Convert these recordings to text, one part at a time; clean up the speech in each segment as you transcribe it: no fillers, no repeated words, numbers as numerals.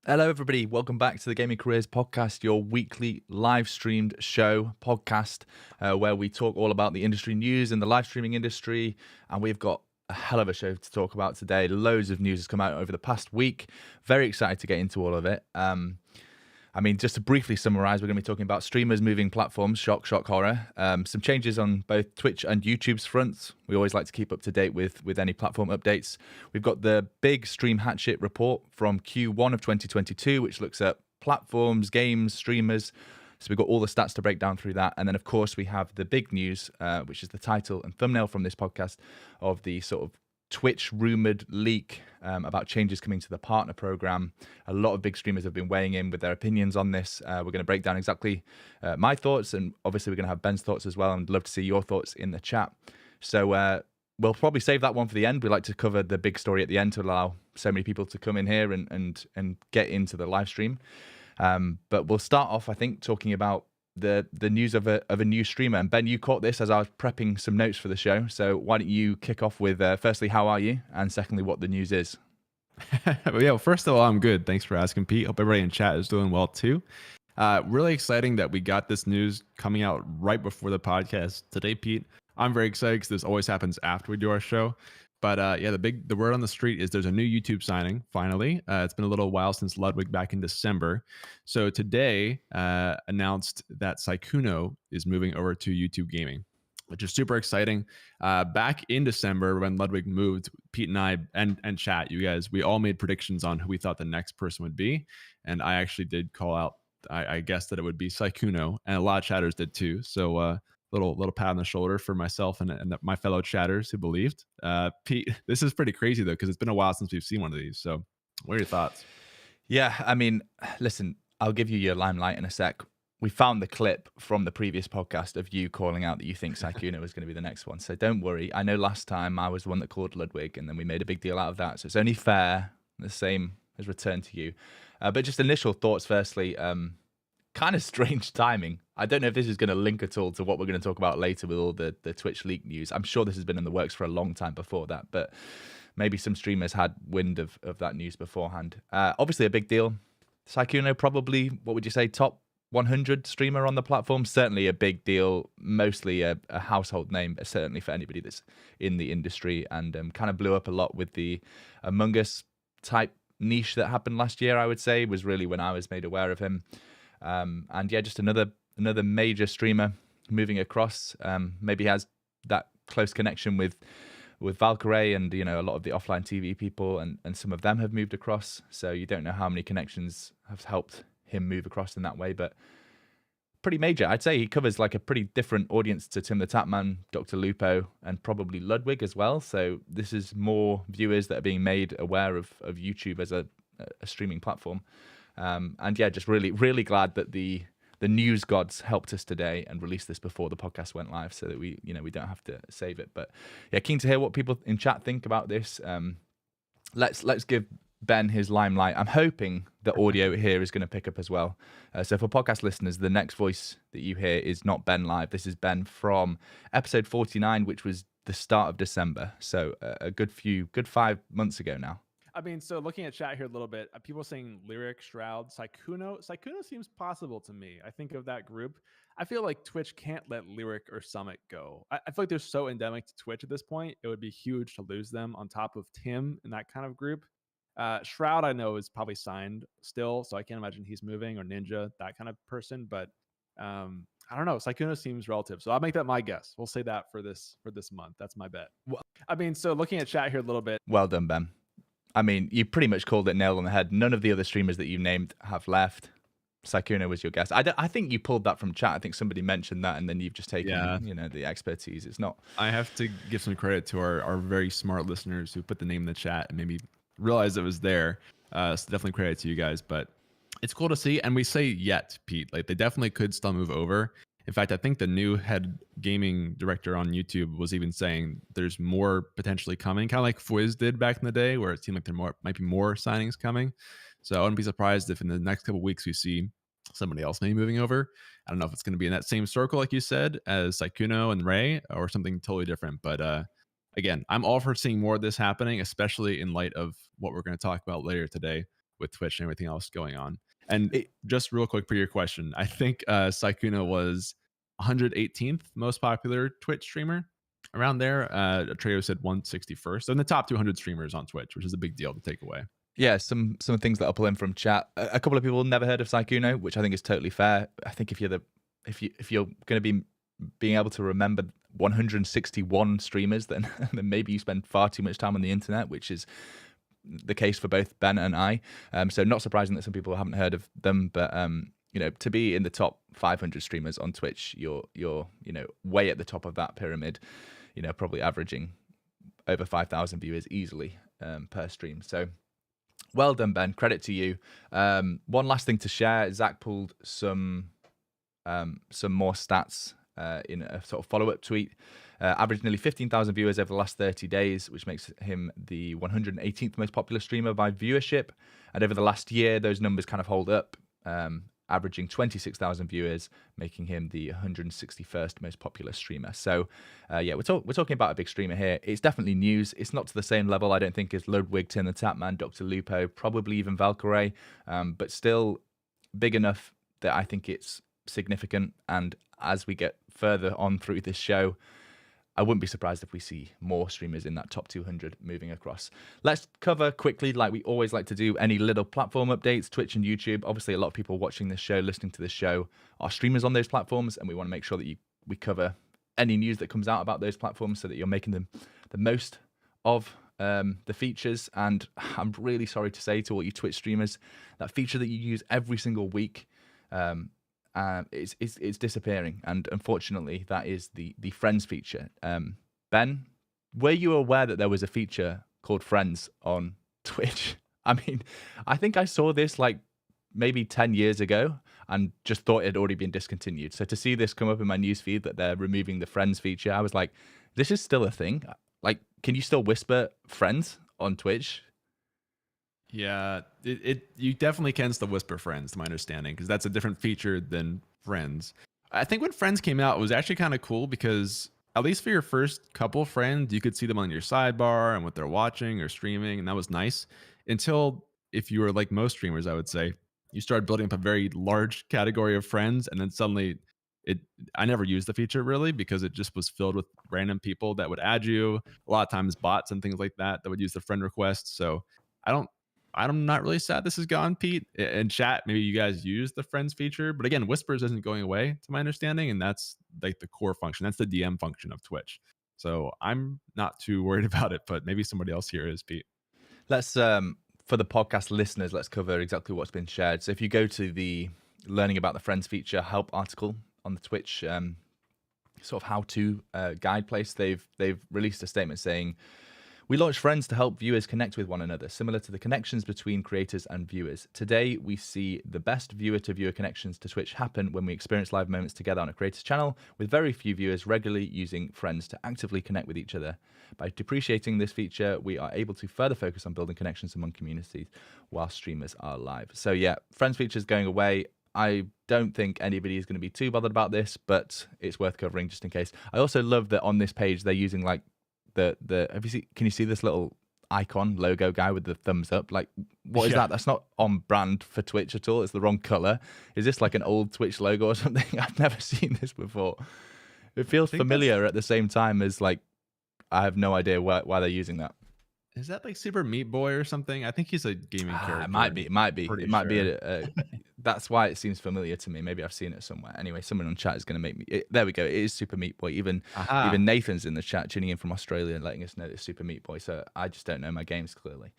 Hello, everybody. Welcome back to the Gaming Careers Podcast, your weekly live streamed show podcast where we talk all about the industry news and the live streaming industry. And we've got a hell of a show to talk about today. Loads of news has come out over the past week. Very excited to get into all of it. Just to briefly summarize, we're going to be talking about streamers moving platforms, shock, shock, horror. Some changes on both Twitch and YouTube's fronts. We always like to keep up to date with any platform updates. We've got the big Stream Hatchet report from Q1 of 2022, which looks at platforms, games, streamers. So we've got all the stats to break down through that. And then, of course, we have the big news, which is the title and thumbnail from this podcast of the sort of Twitch rumored leak about changes coming to the partner program. A lot of big streamers have been weighing in with their opinions on this. We're going to break down exactly my thoughts, and obviously we're going to have Ben's thoughts as well, and love to see your thoughts in the chat. So we'll probably save that one for the end. We like to cover the big story at the end to allow so many people to come in here and get into the live stream. But we'll start off, I think, talking about the news of a new streamer. And Ben, you caught this as I was prepping some notes for the show. So why don't you kick off with firstly, how are you? And secondly, what the news is. Well, first of all, I'm good. Thanks for asking, Pete. Hope everybody in chat is doing well too. Really exciting that we got this news coming out right before the podcast today, Pete. I'm very excited because this always happens after we do our show. But the word on the street is there's a new YouTube signing, finally. It's been a little while since Ludwig back in December. So today announced that Sykkuno is moving over to YouTube Gaming, which is super exciting. Back in December when Ludwig moved, Pete and I and chat, you guys, we all made predictions on who we thought the next person would be. And I actually did call out, I guessed that it would be Sykkuno, and a lot of chatters did too. So little pat on the shoulder for myself and my fellow chatters who believed. Pete, this is pretty crazy though, because it's been a while since we've seen one of these. So what are your thoughts? Yeah, I mean, listen, I'll give you your limelight in a sec. We found the clip from the previous podcast of you calling out that you think Sykkuno was going to be the next one. So don't worry. I know last time I was the one that called Ludwig, and then we made a big deal out of that. So it's only fair. The same has returned to you. But just initial thoughts firstly. Kind of strange timing. I don't know if this is going to link at all to what we're going to talk about later with all the Twitch leak news. I'm sure this has been in the works for a long time before that, but maybe some streamers had wind of that news beforehand. Obviously a big deal. Sykkuno probably, what would you say, top 100 streamer on the platform? Certainly a big deal, mostly a household name, certainly for anybody that's in the industry, and kind of blew up a lot with the Among Us type niche that happened last year, I would say, was really when I was made aware of him. And yeah, just another major streamer moving across. Maybe has that close connection with Valkyrie and, you know, a lot of the offline TV people, and some of them have moved across. So you don't know how many connections have helped him move across in that way, but pretty major. I'd say he covers like a pretty different audience to Tim the Tapman, Dr. Lupo, and probably Ludwig as well. So this is more viewers that are being made aware of YouTube as a streaming platform. And yeah, just really, really glad that the news gods helped us today and released this before the podcast went live, so that we don't have to save it. But yeah, keen to hear what people in chat think about this. Let's give Ben his limelight. I'm hoping the audio here is going to pick up as well. So for podcast listeners, the next voice that you hear is not Ben live. This is Ben from episode 49, which was the start of December. So a good 5 months ago now. I mean, so looking at chat here a little bit, people saying Lyric, Shroud, Sykkuno. Sykkuno seems possible to me. I think of that group. I feel like Twitch can't let Lyric or Summit go. I feel like they're so endemic to Twitch at this point. It would be huge to lose them on top of Tim in that kind of group. Shroud, I know, is probably signed still, so I can't imagine he's moving, or Ninja, that kind of person. But I don't know. Sykkuno seems relative, so I'll make that my guess. We'll say that for this month. That's my bet. Well, I mean, so looking at chat here a little bit. Well done, Ben. I mean, you pretty much called it nail on the head. None of the other streamers that you named have left. Sykkuno was your guess. I think you pulled that from chat. I think somebody mentioned that, and then you've just taken, the expertise. It's not. I have to give some credit to our very smart listeners who put the name in the chat and maybe realized it was there. So definitely credit to you guys. But it's cool to see. And we say yet, Pete. Like, they definitely could still move over. In fact, I think the new head gaming director on YouTube was even saying there's more potentially coming, kind of like Fwiz did back in the day, where it seemed like there might be more signings coming. So I wouldn't be surprised if in the next couple of weeks we see somebody else maybe moving over. I don't know if it's going to be in that same circle, like you said, as Sykkuno and Ray, or something totally different. But again, I'm all for seeing more of this happening, especially in light of what we're going to talk about later today with Twitch and everything else going on. And It, just real quick for your question, I think Sykkuno was 118th most popular Twitch streamer around there. Atreyo said 161st. So in the top 200 streamers on Twitch, which is a big deal to take away. yeah, some things that I'll pull in from chat. A couple of people never heard of Sykkuno, which I think is totally fair. I think if you're going to be being able to remember 161 streamers, then maybe you spend far too much time on the internet, which is the case for both Ben and I. So not surprising that some people haven't heard of them, but to be in the top 500 streamers on Twitch, you're way at the top of that pyramid. Probably averaging over 5,000 viewers easily per stream. So well done, Ben. Credit to you. One last thing to share: Zach pulled some more stats in a sort of follow-up tweet. Averaged nearly 15,000 viewers over the last 30 days, which makes him the 118th most popular streamer by viewership. And over the last year, those numbers kind of hold up, averaging 26,000 viewers, making him the 161st most popular streamer. So, we're talking about a big streamer here. It's definitely news. It's not to the same level, I don't think, as Ludwig, Tin the Tapman, Dr. Lupo, probably even Valkyrie, but still big enough that I think it's significant. And as we get further on through this show, I wouldn't be surprised if we see more streamers in that top 200 moving across. Let's cover quickly, like we always like to do, any little platform updates, Twitch and YouTube. Obviously, a lot of people watching this show, listening to this show, are streamers on those platforms, and we want to make sure that we cover any news that comes out about those platforms so that you're making them the most of the features. And I'm really sorry to say to all you Twitch streamers, that feature that you use every single week, it's disappearing, and unfortunately that is the Friends feature. Ben, were you aware that there was a feature called Friends on Twitch? I mean, I think I saw this like maybe 10 years ago and just thought it had already been discontinued. So to see this come up in my newsfeed that they're removing the Friends feature, I was like, this is still a thing? Like, can you still whisper Friends on Twitch? Yeah, you definitely can still whisper Friends, to my understanding, because that's a different feature than Friends. I think when Friends came out, it was actually kind of cool because at least for your first couple friends, you could see them on your sidebar and what they're watching or streaming, and that was nice. Until, if you were like most streamers, I would say, you started building up a very large category of friends, and then suddenly I never used the feature really because it just was filled with random people that would add you. A lot of times bots and things like that would use the friend request. So I'm not really sad this is gone, Pete. In chat, maybe you guys use the Friends feature, but again, Whispers isn't going away, to my understanding, and that's like the core function. That's the DM function of Twitch. So I'm not too worried about it, but maybe somebody else here is, Pete. Let's for the podcast listeners, let's cover exactly what's been shared. So if you go to the learning about the Friends feature help article on the Twitch sort of how-to guide place, they've released a statement saying, "We launched Friends to help viewers connect with one another, similar to the connections between creators and viewers. Today, we see the best viewer-to-viewer connections to Twitch happen when we experience live moments together on a creator's channel, with very few viewers regularly using Friends to actively connect with each other. By depreciating this feature, we are able to further focus on building connections among communities while streamers are live." So yeah, Friends feature is going away. I don't think anybody is going to be too bothered about this, but it's worth covering just in case. I also love that on this page they're using like can you see this little icon logo guy with the thumbs up? Like, what is that? That's not on brand for Twitch at all. It's the wrong color. Is this like an old Twitch logo or something? I've never seen this before. It feels familiar at the same time as like I have no idea why they're using that. Is that like Super Meat Boy or something? I think he's a gaming character. It might be. That's why it seems familiar to me. Maybe I've seen it somewhere. Anyway, someone on chat is going to make me. There we go. It is Super Meat Boy. Even Nathan's in the chat, tuning in from Australia and letting us know it's Super Meat Boy. So I just don't know my games clearly.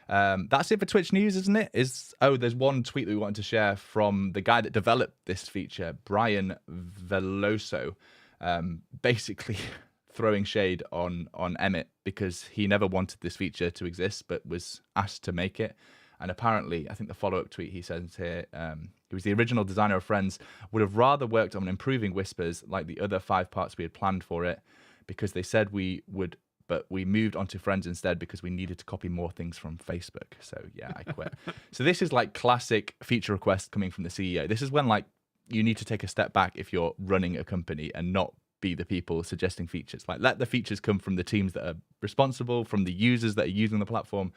That's it for Twitch news, isn't it? There's one tweet that we wanted to share from the guy that developed this feature, Brian Veloso, basically throwing shade on Emmett because he never wanted this feature to exist but was asked to make it. And apparently, I think the follow-up tweet he says here, he was the original designer of Friends, would have rather worked on improving Whispers like the other 5 parts we had planned for it, because they said we would, but we moved on to Friends instead because we needed to copy more things from Facebook. So yeah, I quit. So this is like classic feature request coming from the CEO. This is when like you need to take a step back if you're running a company and not be the people suggesting features. Like, let the features come from the teams that are responsible, from the users that are using the platform.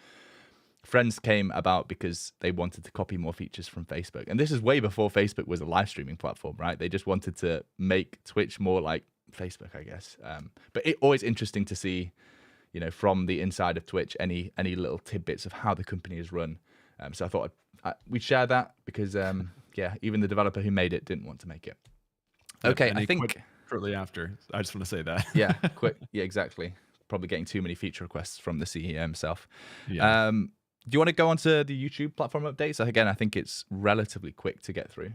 Friends came about because they wanted to copy more features from Facebook. And this is way before Facebook was a live streaming platform, right? They just wanted to make Twitch more like Facebook, I guess. But it always interesting to see, from the inside of Twitch, any little tidbits of how the company is run. So I thought we'd share that because, even the developer who made it didn't want to make it. Okay, I think shortly after. I just want to say that. Yeah, quick. Yeah, exactly. Probably getting too many feature requests from the CEO himself. Yeah. Do you want to go on to the YouTube platform updates? Again, I think it's relatively quick to get through.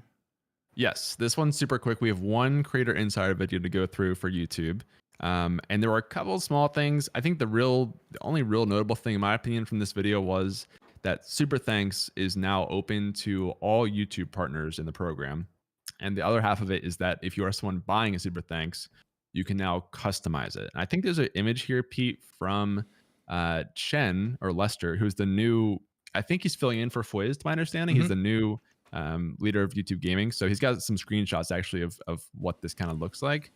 Yes, this one's super quick. We have one creator insider video to go through for YouTube. And there were a couple of small things. I think the only real notable thing, in my opinion, from this video was that Super Thanks is now open to all YouTube partners in the program. And the other half of it is that if you are someone buying a Super Thanks, you can now customize it. And I think there's an image here, Pete, from Chen or Lester, who's the new, I think he's filling in for Fwiz, to my understanding. He's the new leader of YouTube gaming. So he's got some screenshots actually of what this kind of looks like.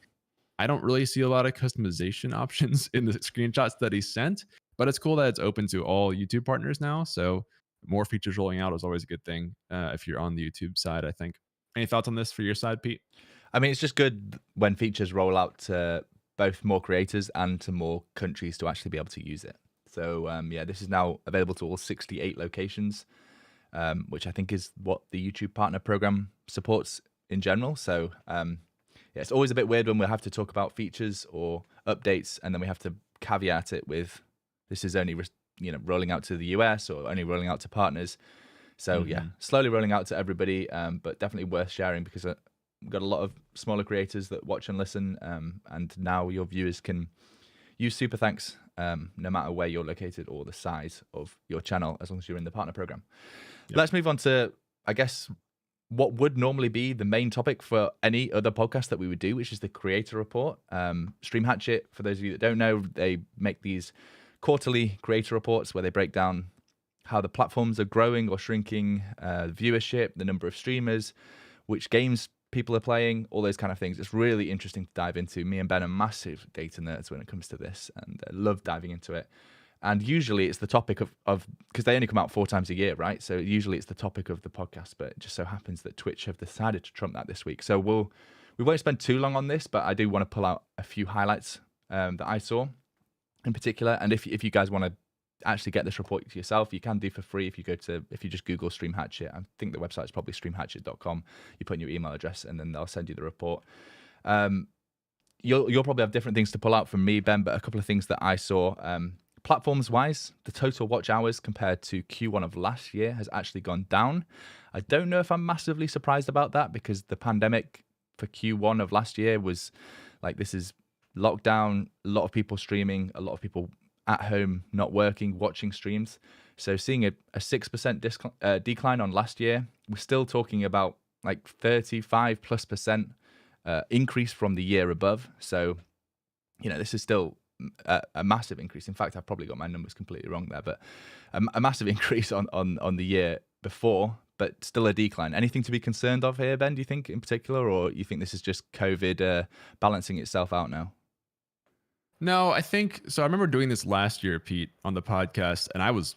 I don't really see a lot of customization options in the screenshots that he sent, but it's cool that it's open to all YouTube partners now. So more features rolling out is always a good thing if you're on the YouTube side, I think. Any thoughts on this for your side, Pete? I mean, it's just good when features roll out to both more creators and to more countries to actually be able to use it. So this is now available to all 68 locations, which I think is what the YouTube Partner Program supports in general. So it's always a bit weird when we have to talk about features or updates, and then we have to caveat it with this is only rolling out to the US or only rolling out to partners. So slowly rolling out to everybody, but definitely worth sharing because we've got a lot of smaller creators that watch and listen, and now your viewers can use Super Thanks no matter where you're located or the size of your channel, as long as you're in the partner program. Yep. Let's move on to, I guess, what would normally be the main topic for any other podcast that we would do, which is the creator report. Stream Hatchet, for those of you that don't know, they make these quarterly creator reports where they break down how the platforms are growing or shrinking, viewership, the number of streamers, which games people are playing, all those kind of things. It's really interesting to dive into. Me and Ben are massive data nerds when it comes to this, and I love diving into it. And usually it's the topic of because they only come out 4 times a year, right? So usually it's the topic of the podcast, but it just so happens that Twitch have decided to trump that this week. So we won't spend too long on this, but I do want to pull out a few highlights that I saw in particular. And if you guys want to actually get this report to yourself, you can do for free if you just Google Stream Hatchet. I think the website is probably streamhatchet.com. You put in your email address and then they'll send you the report. You'll probably have different things to pull out from me, Ben, but a couple of things that I saw. Platforms wise, the total watch hours compared to Q1 of last year has actually gone down. I don't know if I'm massively surprised about that because the pandemic for Q1 of last year was like, this is lockdown, a lot of people streaming, a lot of people at home, not working, watching streams. So seeing a 6% decline on last year, we're still talking about like 35+% increase from the year above. So, this is still a massive increase. In fact, I've probably got my numbers completely wrong there, but a massive increase on the year before, but still a decline. Anything to be concerned of here, Ben, do you think in particular, or you think this is just COVID balancing itself out now? No, I think so. I remember doing this last year, Pete, on the podcast, and I was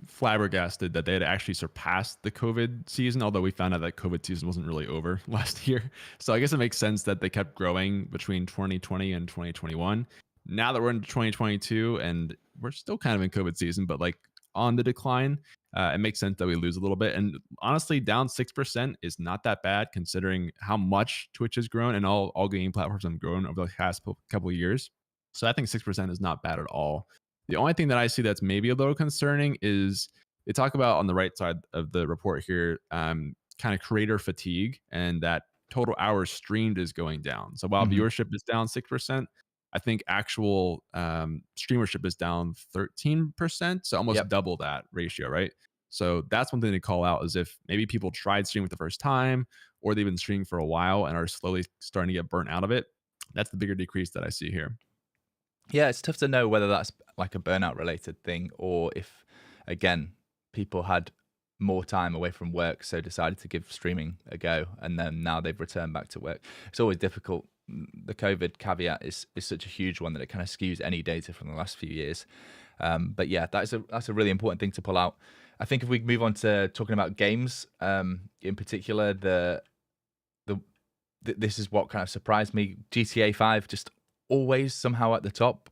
flabbergasted that they had actually surpassed the COVID season, although we found out that COVID season wasn't really over last year. So I guess it makes sense that they kept growing between 2020 and 2021. Now that we're into 2022 and we're still kind of in COVID season, but like on the decline, it makes sense that we lose a little bit. And honestly, down 6% is not that bad considering how much Twitch has grown and all gaming platforms have grown over the past couple of years. So I think 6% is not bad at all. The only thing that I see that's maybe a little concerning is they talk about on the right side of the report here, kind of creator fatigue and that total hours streamed is going down. So while viewership is down 6%, I think actual streamership is down 13%. So almost double that ratio, right? So that's one thing to call out is if maybe people tried streaming for the first time or they've been streaming for a while and are slowly starting to get burnt out of it. That's the bigger decrease that I see here. Yeah, it's tough to know whether that's like a burnout related thing or if, again, people had more time away from work, so decided to give streaming a go, and then now they've returned back to work. It's always difficult. The COVID caveat is such a huge one that it kind of skews any data from the last few years. But yeah, that's a really important thing to pull out. I think if we move on to talking about games, in particular, this is what kind of surprised me. GTA 5 just always somehow at the top.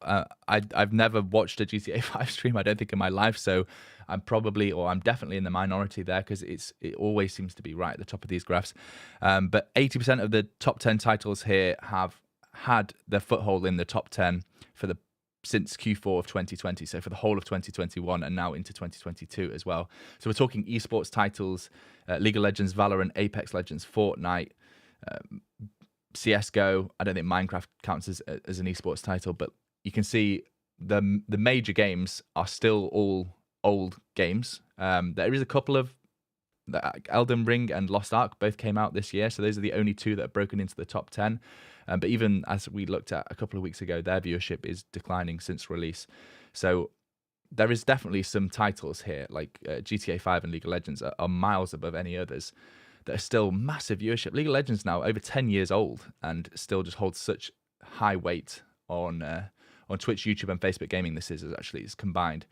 I've never watched a GTA 5 stream, I don't think, in my life, so I'm definitely in the minority there, because it always seems to be right at the top of these graphs. But 80% of the top 10 titles here have had their foothold in the top 10 since Q4 of 2020, so for the whole of 2021 and now into 2022 as well. So we're talking esports titles, League of Legends, Valorant, Apex Legends, Fortnite, CSGO. I don't think Minecraft counts as an esports title, but you can see the major games are still all old games. There is a couple of Elden Ring and Lost Ark both came out this year, so those are the only two that have broken into the top 10. But even as we looked at a couple of weeks ago, their viewership is declining since release. So there is definitely some titles here, like GTA 5 and League of Legends are miles above any others, that are still massive viewership. League of Legends now over 10 years old and still just holds such high weight on Twitch, YouTube, and Facebook gaming. This is combined.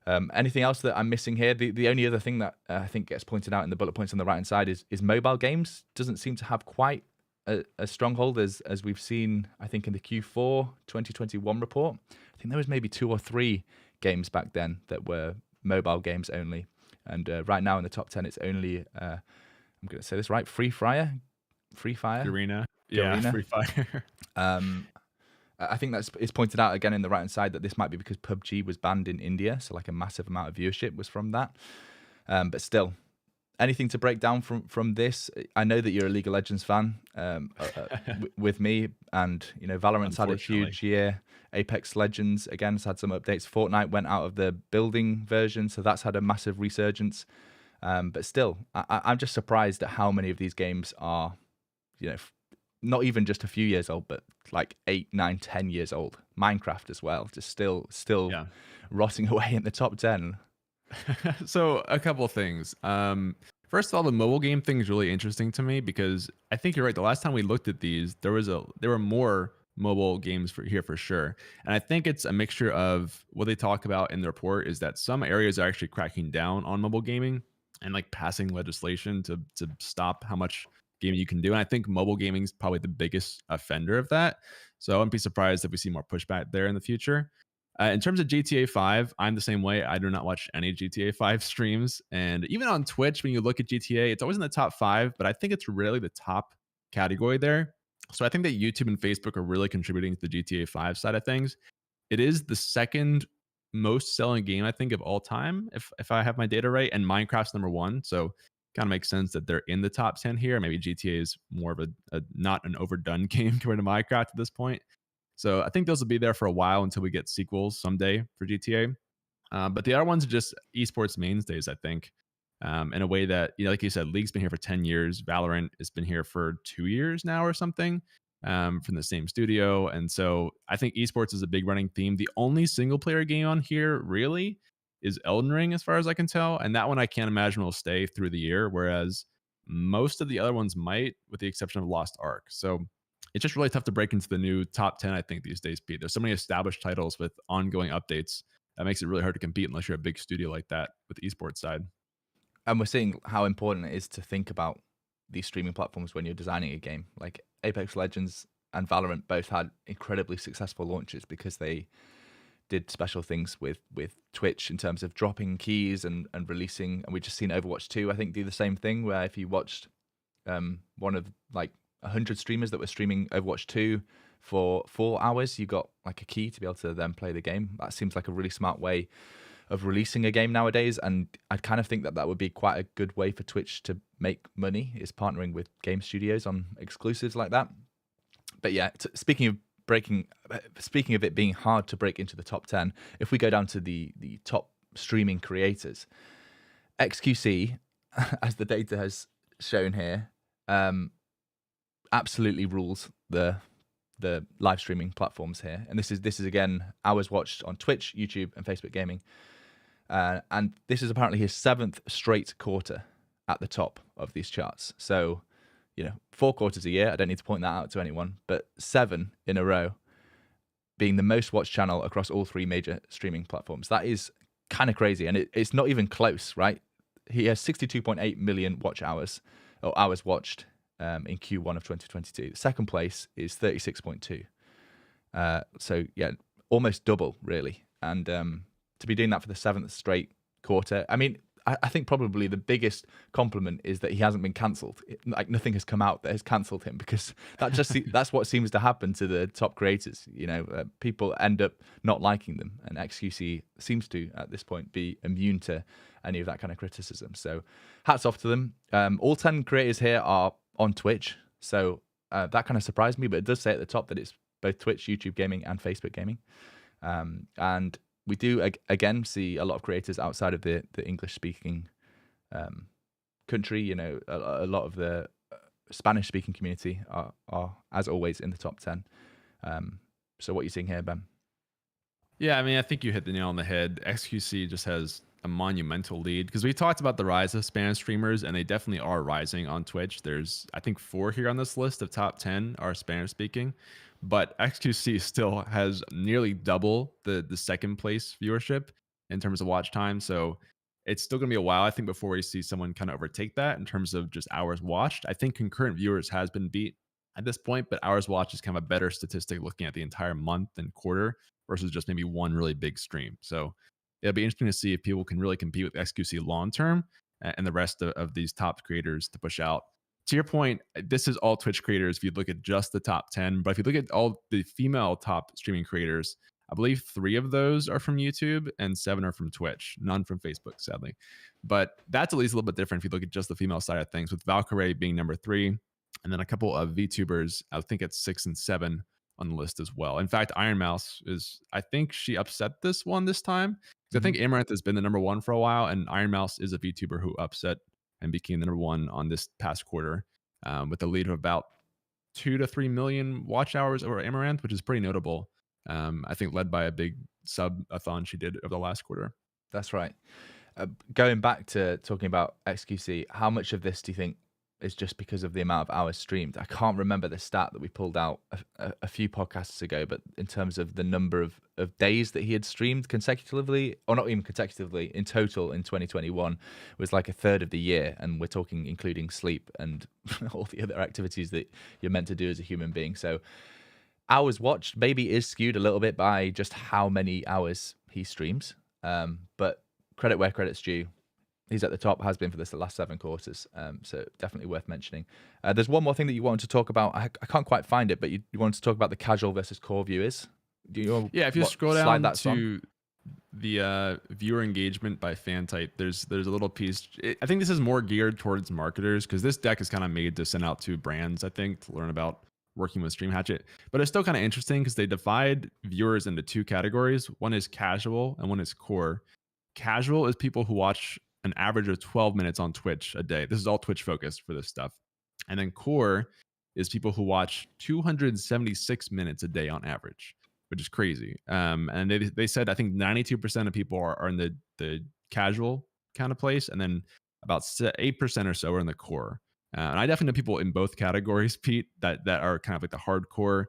Anything else that I'm missing here? The only other thing that I think gets pointed out in the bullet points on the right hand side is mobile games doesn't seem to have quite a stronghold as we've seen, I think, in the Q4 2021 report. I think there was maybe 2 or 3 games back then that were mobile games only. And right now in the top 10, it's only, I'm going to say this right, Free Fire? Arena. Yeah, Free Fire. I think it's pointed out again in the right-hand side that this might be because PUBG was banned in India, so like a massive amount of viewership was from that. But still, anything to break down from this? I know that you're a League of Legends fan with me, and you know Valorant's had a huge year. Apex Legends again has had some updates. Fortnite went out of the building version, so that's had a massive resurgence. But still, I'm just surprised at how many of these games are, you know, not even just a few years old, but like 8, 9, 10 years old. Minecraft as well, just still rotting away in the top 10. So a couple of things. First of all, the mobile game thing is really interesting to me because I think you're right. The last time we looked at these, there were more mobile games here for sure. And I think it's a mixture of what they talk about in the report is that some areas are actually cracking down on mobile gaming and like passing legislation to stop how much gaming you can do. And I think mobile gaming is probably the biggest offender of that. So I wouldn't be surprised if we see more pushback there in the future. In terms of GTA 5, I'm the same way. I do not watch any GTA 5 streams. And even on Twitch, when you look at GTA, it's always in the top 5, but I think it's rarely the top category there. So I think that YouTube and Facebook are really contributing to the GTA 5 side of things. It is the second most selling game, I think, of all time, if I have my data right. And Minecraft's number 1. So kind of makes sense that they're in the top 10 here. Maybe GTA is more of a not an overdone game compared to Minecraft at this point. So I think those will be there for a while until we get sequels someday for GTA. But the other ones are just esports mainstays, I think, in a way that, you know, like you said, League's been here for 10 years. Valorant has been here for 2 years now or something, from the same studio. And so I think esports is a big running theme. The only single player game on here really is Elden Ring, as far as I can tell. And that one I can't imagine will stay through the year, whereas most of the other ones might, with the exception of Lost Ark. So it's just really tough to break into the new top 10, I think, these days, Pete. There's so many established titles with ongoing updates that makes it really hard to compete unless you're a big studio like that with the esports side. And we're seeing how important it is to think about these streaming platforms when you're designing a game. Like Apex Legends and Valorant both had incredibly successful launches because they did special things with Twitch in terms of dropping keys and releasing. And we've just seen Overwatch 2, I think, do the same thing, where if you watched one of like 100 streamers that were streaming Overwatch 2 for 4 hours, you got like a key to be able to then play the game. That seems like a really smart way of releasing a game nowadays, and I kind of think that would be quite a good way for Twitch to make money, is partnering with game studios on exclusives like that. But yeah, speaking of it being hard to break into the top 10, if we go down to the top streaming creators, XQC, as the data has shown here, absolutely rules the live streaming platforms here. And this is again hours watched on Twitch, YouTube, and Facebook gaming. And this is apparently his 7th straight quarter at the top of these charts. So, you know, 4 quarters a year. I don't need to point that out to anyone, but 7 in a row. being the most watched channel across all 3 major streaming platforms. That is kind of crazy, and it's not even close, right? He has 62.8 million watch hours, or hours watched, in Q1 of 2022. Second place is 36.2. So yeah, almost double, really. And to be doing that for the 7th straight quarter, I mean, I think probably the biggest compliment is that he hasn't been cancelled. Like, nothing has come out that has cancelled him, because that's what seems to happen to the top creators. You know, people end up not liking them, and XQC seems to, at this point, be immune to any of that kind of criticism. So hats off to them. All 10 creators here are on Twitch, so that kind of surprised me, but it does say at the top that it's both Twitch, YouTube Gaming, and Facebook Gaming. And we do, again, see a lot of creators outside of the English-speaking country. You know, a lot of the Spanish-speaking community are, as always, in the top 10. So what are you seeing here, Ben? Yeah, I mean, I think you hit the nail on the head. XQC just has a monumental lead, because we talked about the rise of Spanish streamers, and they definitely are rising on Twitch. There's, I think, 4 here on this list of top 10 are Spanish-speaking. But XQC still has nearly double the second place viewership in terms of watch time. So it's still going to be a while, I think, before we see someone kind of overtake that in terms of just hours watched. I think concurrent viewers has been beat at this point, but hours watched is kind of a better statistic looking at the entire month and quarter versus just maybe one really big stream. So it'll be interesting to see if people can really compete with XQC long term and the rest of these top creators to push out. To your point, this is all Twitch creators if you look at just the top 10. But if you look at all the female top streaming creators, I believe 3 of those are from YouTube and 7 are from Twitch, none from Facebook, sadly. But that's at least a little bit different if you look at just the female side of things, with Valkyrie being number 3, and then a couple of VTubers, I think it's 6 and 7 on the list as well. In fact, Iron Mouse is, I think she upset this one this time. Because I think Amaranth has been the number 1 for a while, and Iron Mouse is a VTuber who upset and became the number 1 on this past quarter, with a lead of about 2 to 3 million watch hours over Amaranth, which is pretty notable. I think led by a big sub-a-thon she did over the last quarter. That's right. Going back to talking about XQC, how much of this do you think is just because of the amount of hours streamed? I can't remember the stat that we pulled out a few podcasts ago, but in terms of the number of days that he had streamed consecutively, or not even consecutively, in total in 2021 was like a third of the year. And we're talking including sleep and all the other activities that you're meant to do as a human being. So hours watched maybe is skewed a little bit by just how many hours he streams. But credit where credit's due. He's at the top, has been for the last 7 quarters. So definitely worth mentioning. There's one more thing that you wanted to talk about. I can't quite find it, but you wanted to talk about the casual versus core viewers. If you scroll down to the viewer engagement by fan type, there's a little piece. I think this is more geared towards marketers, because this deck is kind of made to send out to brands, I think, to learn about working with Stream Hatchet. But it's still kind of interesting because they divide viewers into 2 categories. One is casual and one is core. Casual is people who watch an average of 12 minutes on Twitch a day. This is all Twitch focused for this stuff. And then core is people who watch 276 minutes a day on average, which is crazy. And they said, I think 92% of people are in the casual kind of place, and then about 8% or so are in the core. And I definitely know people in both categories, Pete, that are kind of like the hardcore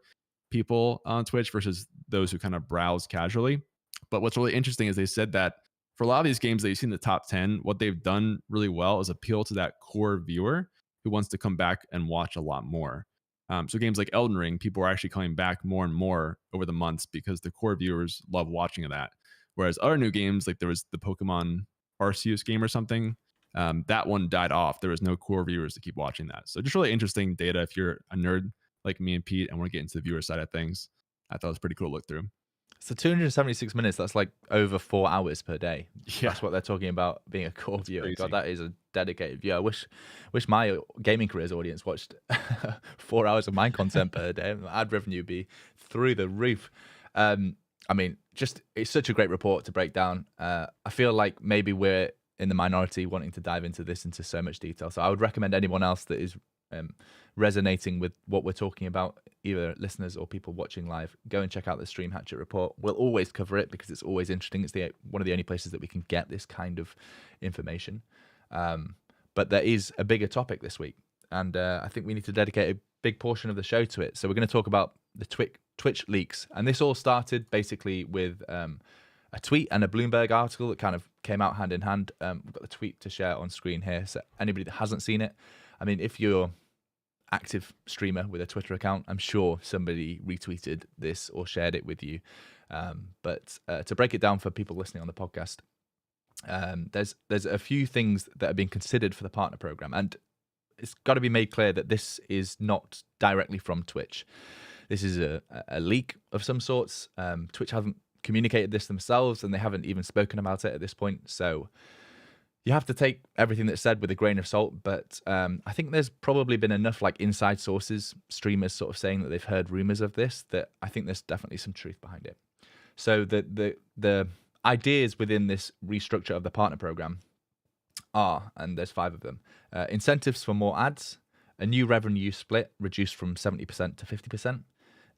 people on Twitch versus those who kind of browse casually. But what's really interesting is they said that for a lot of these games that you see in the top 10, what they've done really well is appeal to that core viewer who wants to come back and watch a lot more. So games like Elden Ring, people are actually coming back more and more over the months because the core viewers love watching that. Whereas other new games, like there was the Pokemon Arceus game or something, that one died off. There was no core viewers to keep watching that. So just really interesting data if you're a nerd like me and Pete and want to get into the viewer side of things. I thought it was pretty cool to look through. So 276 minutes, that's like over 4 hours per day. Yeah. That's what they're talking about being a core viewer. Crazy. God, that is a dedicated viewer. I wish my gaming careers audience watched 4 hours of my content per day. Ad revenue would be through the roof. I mean, just it's such a great report to break down. I feel like maybe we're in the minority wanting to dive into this into so much detail. So I would recommend anyone else that is resonating with what we're talking about, either listeners or people watching live, go and check out the Stream Hatchet report. We'll always cover it because it's always interesting. It's one of the only places that we can get this kind of information. But there is a bigger topic this week, and I think we need to dedicate a big portion of the show to it. So we're going to talk about Twitch leaks, and this all started basically with a tweet and a Bloomberg article that kind of came out hand in hand. We've got the tweet to share on screen here, so anybody that hasn't seen it, I mean, if you're active streamer with a Twitter account, I'm sure somebody retweeted this or shared it with you. But to break it down for people listening on the podcast, there's a few things that are being considered for the partner program, and it's got to be made clear that this is not directly from Twitch. This is a leak of some sorts. Twitch haven't communicated this themselves, and they haven't even spoken about it at this point. So you have to take everything that's said with a grain of salt. But I think there's probably been enough like inside sources, streamers sort of saying that they've heard rumors of this, that I think there's definitely some truth behind it. So the ideas within this restructure of the partner program are, and there's 5 of them, incentives for more ads, a new revenue split reduced from 70% to 50%,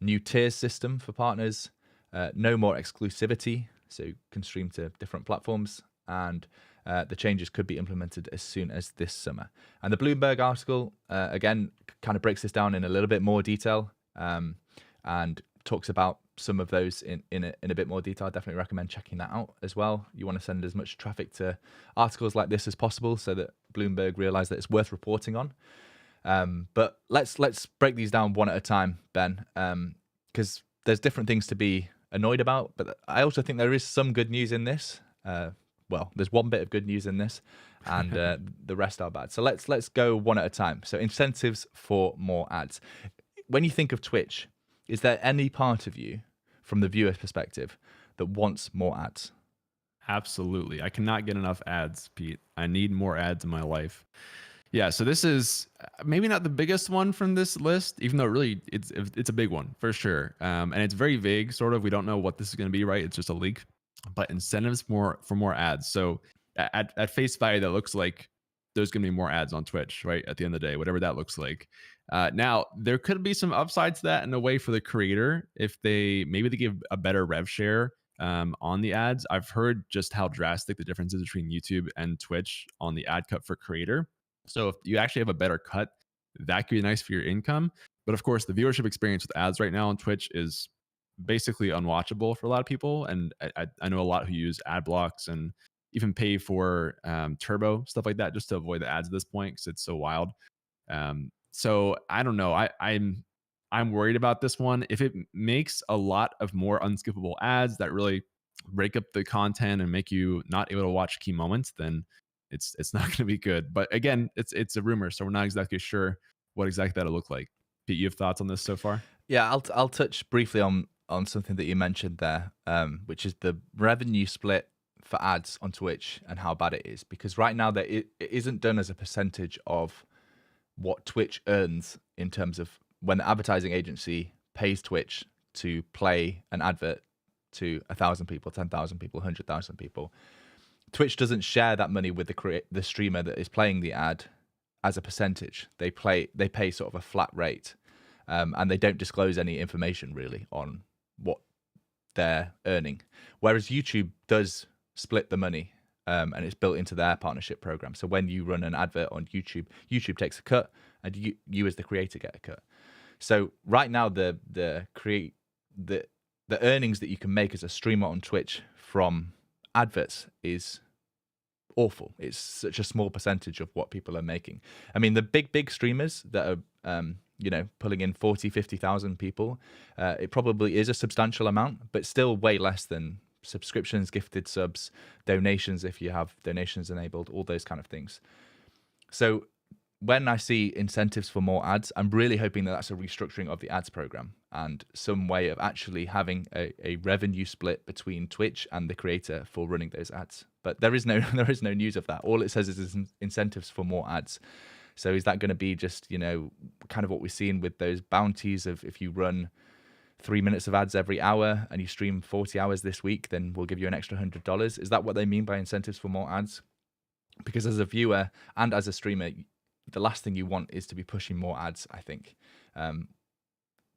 new tiers system for partners, no more exclusivity, so you can stream to different platforms, and the changes could be implemented as soon as this summer. And the Bloomberg article, again, kind of breaks this down in a little bit more detail, and talks about some of those in a bit more detail. I definitely recommend checking that out as well. You want to send as much traffic to articles like this as possible so that Bloomberg realize that it's worth reporting on. But let's break these down one at a time, Ben, because there's different things to be annoyed about, but I also think there is some good news in this. Well, there's one bit of good news in this, and the rest are bad. So let's go one at a time. So incentives for more ads. When you think of Twitch, is there any part of you, from the viewer's perspective, that wants more ads? Absolutely. I cannot get enough ads, Pete. I need more ads in my life. Yeah, so this is maybe not the biggest one from this list, even though really it's a big one for sure. And it's very vague, sort of. We don't know what this is going to be, right? It's just a leak. But incentives for more ads. So at face value, that looks like there's going to be more ads on Twitch, right? At the end of the day, whatever that looks like. Now, there could be some upside to that in a way for the creator if they give a better rev share on the ads. I've heard just how drastic the difference is between YouTube and Twitch on the ad cut for creator. So if you actually have a better cut, that could be nice for your income. But of course, the viewership experience with ads right now on Twitch is basically unwatchable for a lot of people. And I know a lot who use ad blocks and even pay for turbo, stuff like that, just to avoid the ads at this point because it's so wild. So I don't know. I'm worried about this one. If it makes a lot of more unskippable ads that really break up the content and make you not able to watch key moments, then it's not going to be good. But again, it's a rumor, so we're not exactly sure what exactly that'll look like. Pete, you have thoughts on this so far? Yeah, I'll touch briefly on something that you mentioned there, which is the revenue split for ads on Twitch and how bad it is. Because right now it isn't done as a percentage of what Twitch earns in terms of when the advertising agency pays Twitch to play an advert to 1,000 people, 10,000 people, 100,000 people. Twitch doesn't share that money with the streamer that is playing the ad as a percentage. They pay sort of a flat rate, and they don't disclose any information really on what they're earning. Whereas YouTube does split the money, and it's built into their partnership program. So when you run an advert on YouTube, YouTube takes a cut, and you as the creator get a cut. So right now, the earnings that you can make as a streamer on Twitch from adverts is awful. It's such a small percentage of what people are making. I mean, the big streamers that are pulling in 40, 50,000 people, it probably is a substantial amount, but still way less than subscriptions, gifted subs, donations if you have donations enabled, all those kind of things. So when I see incentives for more ads, I'm really hoping that that's a restructuring of the ads program and some way of actually having a revenue split between Twitch and the creator for running those ads. But there is no news of that. All it says is incentives for more ads. So is that going to be just, kind of what we're seeing with those bounties of if you run 3 minutes of ads every hour and you stream 40 hours this week, then we'll give you an extra $100? Is that what they mean by incentives for more ads? Because as a viewer and as a streamer, the last thing you want is to be pushing more ads, I think. And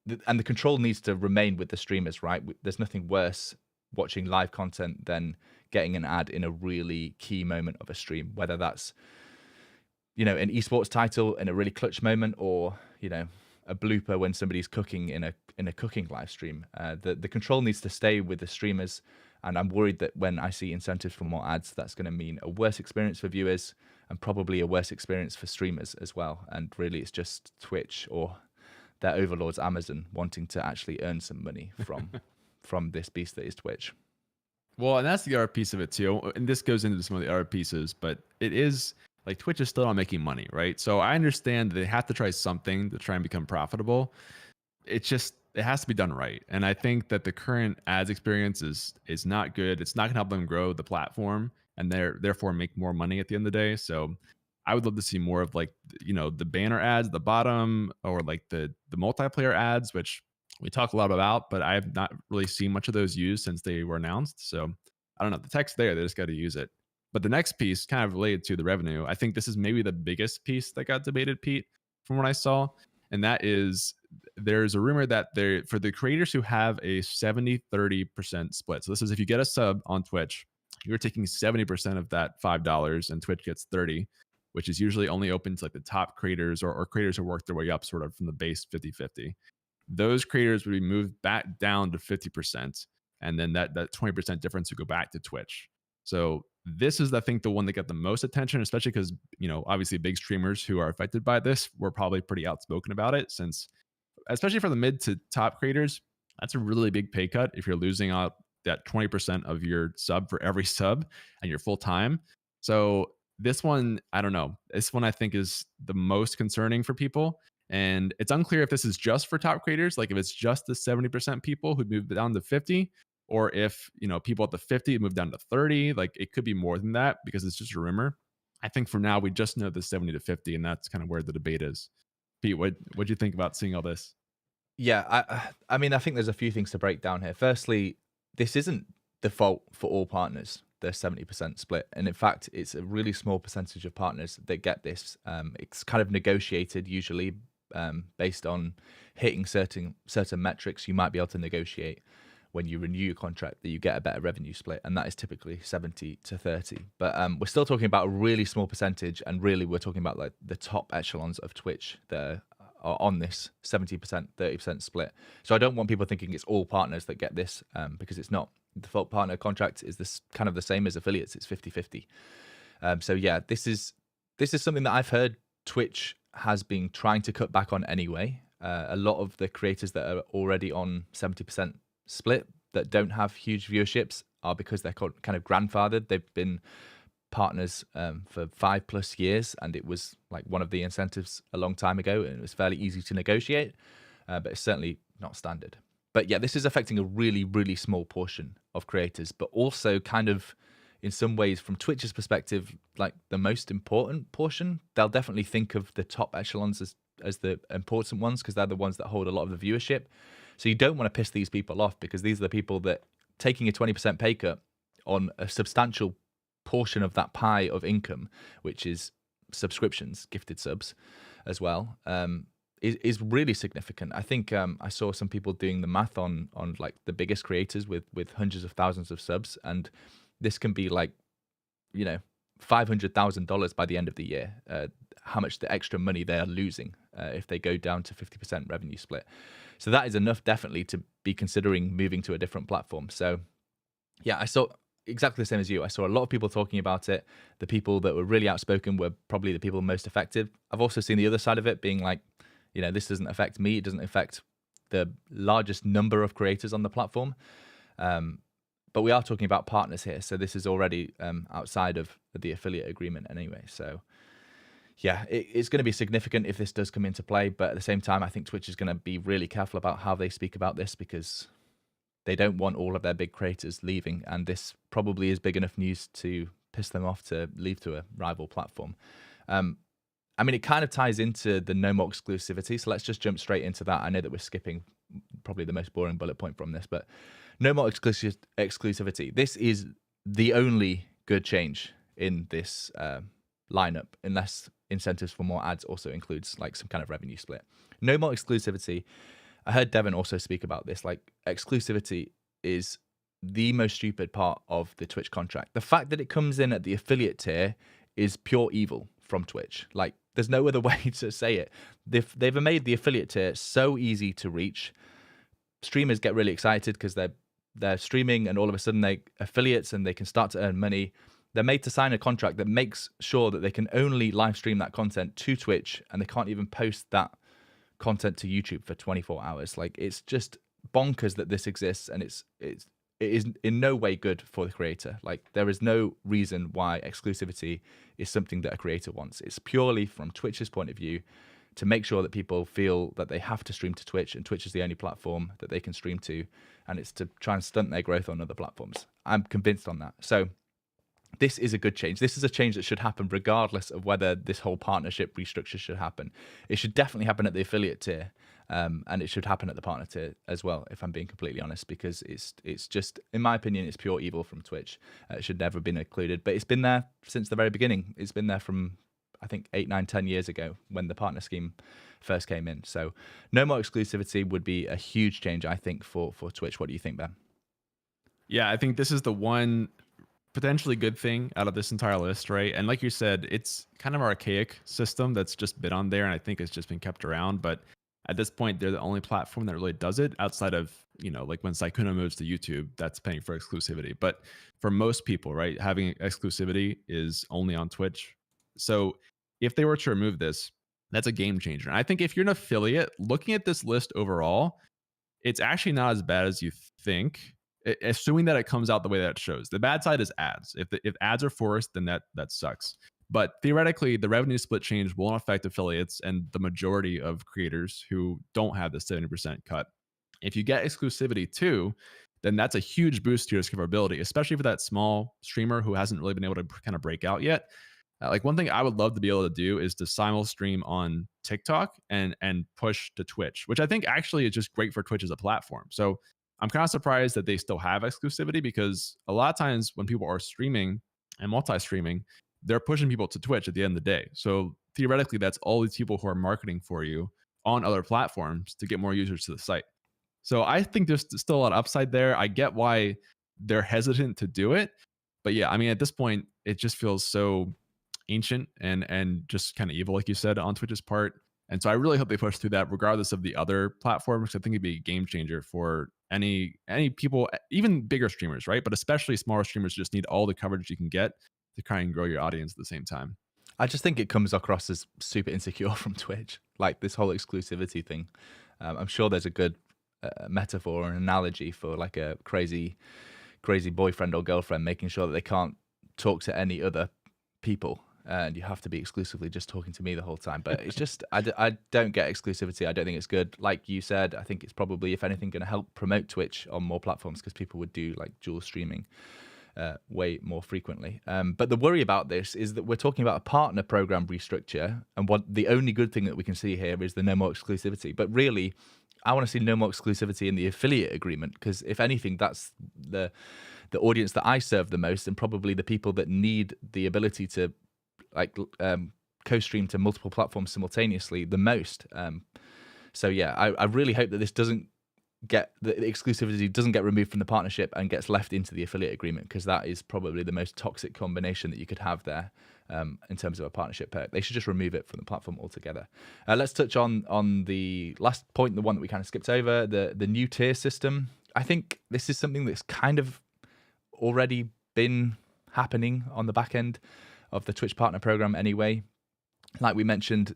the control needs to remain with the streamers, right? There's nothing worse watching live content than getting an ad in a really key moment of a stream, whether that's, an esports title in a really clutch moment or, a blooper when somebody's cooking in a cooking live stream. The control needs to stay with the streamers, and I'm worried that when I see incentives for more ads, that's going to mean a worse experience for viewers and probably a worse experience for streamers as well. And really, it's just Twitch or their overlords Amazon wanting to actually earn some money from this beast that is Twitch. Well, and that's the other piece of it too. And this goes into some of the other pieces, but it is like Twitch is still not making money, right? So I understand that they have to try something to try and become profitable. It's just, it has to be done right. And I think that the current ads experience is not good. It's not going to help them grow the platform and therefore make more money at the end of the day. So I would love to see more of like, the banner ads at the bottom, or like the multiplayer ads, which we talk a lot about, but I have not really seen much of those used since they were announced. So I don't know. The tech's there. They just got to use it. But the next piece, kind of related to the revenue, I think this is maybe the biggest piece that got debated, Pete, from what I saw. And that is, there's a rumor that for the creators who have a 70-30% split. So this is if you get a sub on Twitch, you're taking 70% of that $5 and Twitch gets 30, which is usually only open to like the top creators or creators who work their way up sort of from the base 50-50. Those creators would be moved back down to 50%. And then that 20% difference would go back to Twitch. So this is, I think, the one that got the most attention, especially because, obviously big streamers who are affected by this were probably pretty outspoken about it, since, especially for the mid to top creators, that's a really big pay cut if you're losing out that 20% of your sub for every sub and you're full time. So this one, I don't know. This one I think is the most concerning for people. And it's unclear if this is just for top creators, like if it's just the 70% people who moved down to 50, or if, people at the 50 move down to 30, like it could be more than that because it's just a rumor. I think for now, we just know the 70 to 50, and that's kind of where the debate is. Pete, what'd you think about seeing all this? Yeah, I mean, I think there's a few things to break down here. Firstly, this isn't default for all partners, the 70% split. And in fact, it's a really small percentage of partners that get this. It's kind of negotiated usually based on hitting certain metrics. You might be able to negotiate when you renew your contract that you get a better revenue split, and that is typically 70 to 30. But we're still talking about a really small percentage, and really we're talking about like the top echelons of Twitch that are on this 70%, 30% split. So I don't want people thinking it's all partners that get this, because it's not. The default partner contract is this kind of the same as affiliates. It's 50-50. So yeah, this is something that I've heard Twitch has been trying to cut back on anyway. A lot of the creators that are already on 70% split that don't have huge viewerships are because they're kind of grandfathered. They've been partners for 5+ years, and it was like one of the incentives a long time ago, and it was fairly easy to negotiate, but it's certainly not standard. But yeah, this is affecting a really, really small portion of creators, but also kind of in some ways from Twitch's perspective, like the most important portion. They'll definitely think of the top echelons as the important ones because they're the ones that hold a lot of the viewership. So you don't want to piss these people off, because these are the people that taking a 20% pay cut on a substantial portion of that pie of income, which is subscriptions, gifted subs as well, is really significant. I think I saw some people doing the math on like the biggest creators with hundreds of thousands of subs, and this can be like, $500,000 by the end of the year, how much the extra money they are losing if they go down to 50% revenue split. So that is enough definitely to be considering moving to a different platform. So yeah, I saw exactly the same as you. I saw a lot of people talking about it. The people that were really outspoken were probably the people most affected. I've also seen the other side of it being like, this doesn't affect me. It doesn't affect the largest number of creators on the platform. But we are talking about partners here. So this is already outside of the affiliate agreement anyway. So yeah, it's going to be significant if this does come into play. But at the same time, I think Twitch is going to be really careful about how they speak about this, because they don't want all of their big creators leaving. And this probably is big enough news to piss them off to leave to a rival platform. I mean, it kind of ties into the no more exclusivity. So let's just jump straight into that. I know that we're skipping probably the most boring bullet point from this, but no more exclusivity. This is the only good change in this lineup, unless incentives for more ads also includes like some kind of revenue split. No more exclusivity. I heard Devin also speak about this. Like, exclusivity is the most stupid part of the Twitch contract. The fact that it comes in at the affiliate tier is pure evil from Twitch. Like, there's no other way to say it. They've made the affiliate tier so easy to reach. Streamers get really excited because they're streaming and all of a sudden they affiliates and they can start to earn money. They're made to sign a contract that makes sure that they can only live stream that content to Twitch, and they can't even post that content to YouTube for 24 hours. Like, it's just bonkers that this exists, and it is in no way good for the creator. Like, there is no reason why exclusivity is something that a creator wants. It's purely from Twitch's point of view to make sure that people feel that they have to stream to Twitch, and Twitch is the only platform that they can stream to, and it's to try and stunt their growth on other platforms. I'm convinced on that. So this is a good change. This is a change that should happen regardless of whether this whole partnership restructure should happen. It should definitely happen at the affiliate tier, and it should happen at the partner tier as well, if I'm being completely honest, because it's just, in my opinion, it's pure evil from Twitch. It should never have been included, but it's been there since the very beginning. It's been there from, I think, 8, 9, 10 years ago when the partner scheme first came in. So no more exclusivity would be a huge change, I think, for Twitch. What do you think, Ben? Yeah, I think this is the one potentially good thing out of this entire list, right? And like you said, it's kind of an archaic system that's just been on there, and I think it's just been kept around. But at this point, they're the only platform that really does it outside of, like when Sykkuno moves to YouTube, that's paying for exclusivity. But for most people, right, having exclusivity is only on Twitch. So if they were to remove this, that's a game changer. And I think if you're an affiliate, looking at this list overall, it's actually not as bad as you think, assuming that it comes out the way that it shows. The bad side is ads. If ads are forced, then that sucks. But theoretically, the revenue split change won't affect affiliates and the majority of creators who don't have the 70% cut. If you get exclusivity too, then that's a huge boost to your discoverability, especially for that small streamer who hasn't really been able to kind of break out yet. Like, one thing I would love to be able to do is to simul stream on TikTok and push to Twitch, which I think actually is just great for Twitch as a platform. So I'm kind of surprised that they still have exclusivity, because a lot of times when people are streaming and multi-streaming, they're pushing people to Twitch at the end of the day. So theoretically, that's all these people who are marketing for you on other platforms to get more users to the site. So I think there's still a lot of upside there. I get why they're hesitant to do it. But yeah, I mean, at this point, it just feels so ancient and just kind of evil, like you said, on Twitch's part. And so I really hope they push through that regardless of the other platforms. I think it'd be a game changer for any people, even bigger streamers, right? But especially smaller streamers just need all the coverage you can get to try and grow your audience at the same time. I just think it comes across as super insecure from Twitch, like this whole exclusivity thing. I'm sure there's a good metaphor or an analogy for like a crazy boyfriend or girlfriend making sure that they can't talk to any other people, and you have to be exclusively just talking to me the whole time. But it's just, I don't get exclusivity. I don't think it's good. Like you said, I think it's probably, if anything, going to help promote Twitch on more platforms, because people would do like dual streaming way more frequently. But the worry about this is that we're talking about a partner program restructure, and what the only good thing that we can see here is the no more exclusivity. But really, I want to see no more exclusivity in the affiliate agreement, because if anything, that's the audience that I serve the most, and probably the people that need the ability to co-stream to multiple platforms simultaneously the most. So yeah, I really hope that this doesn't get, the exclusivity doesn't get removed from the partnership and gets left into the affiliate agreement, because that is probably the most toxic combination that you could have there in terms of a partnership perk. They should just remove it from the platform altogether. Let's touch on the last point, the one that we kind of skipped over, the new tier system. I think this is something that's kind of already been happening on the back end of the Twitch partner program anyway. Like we mentioned,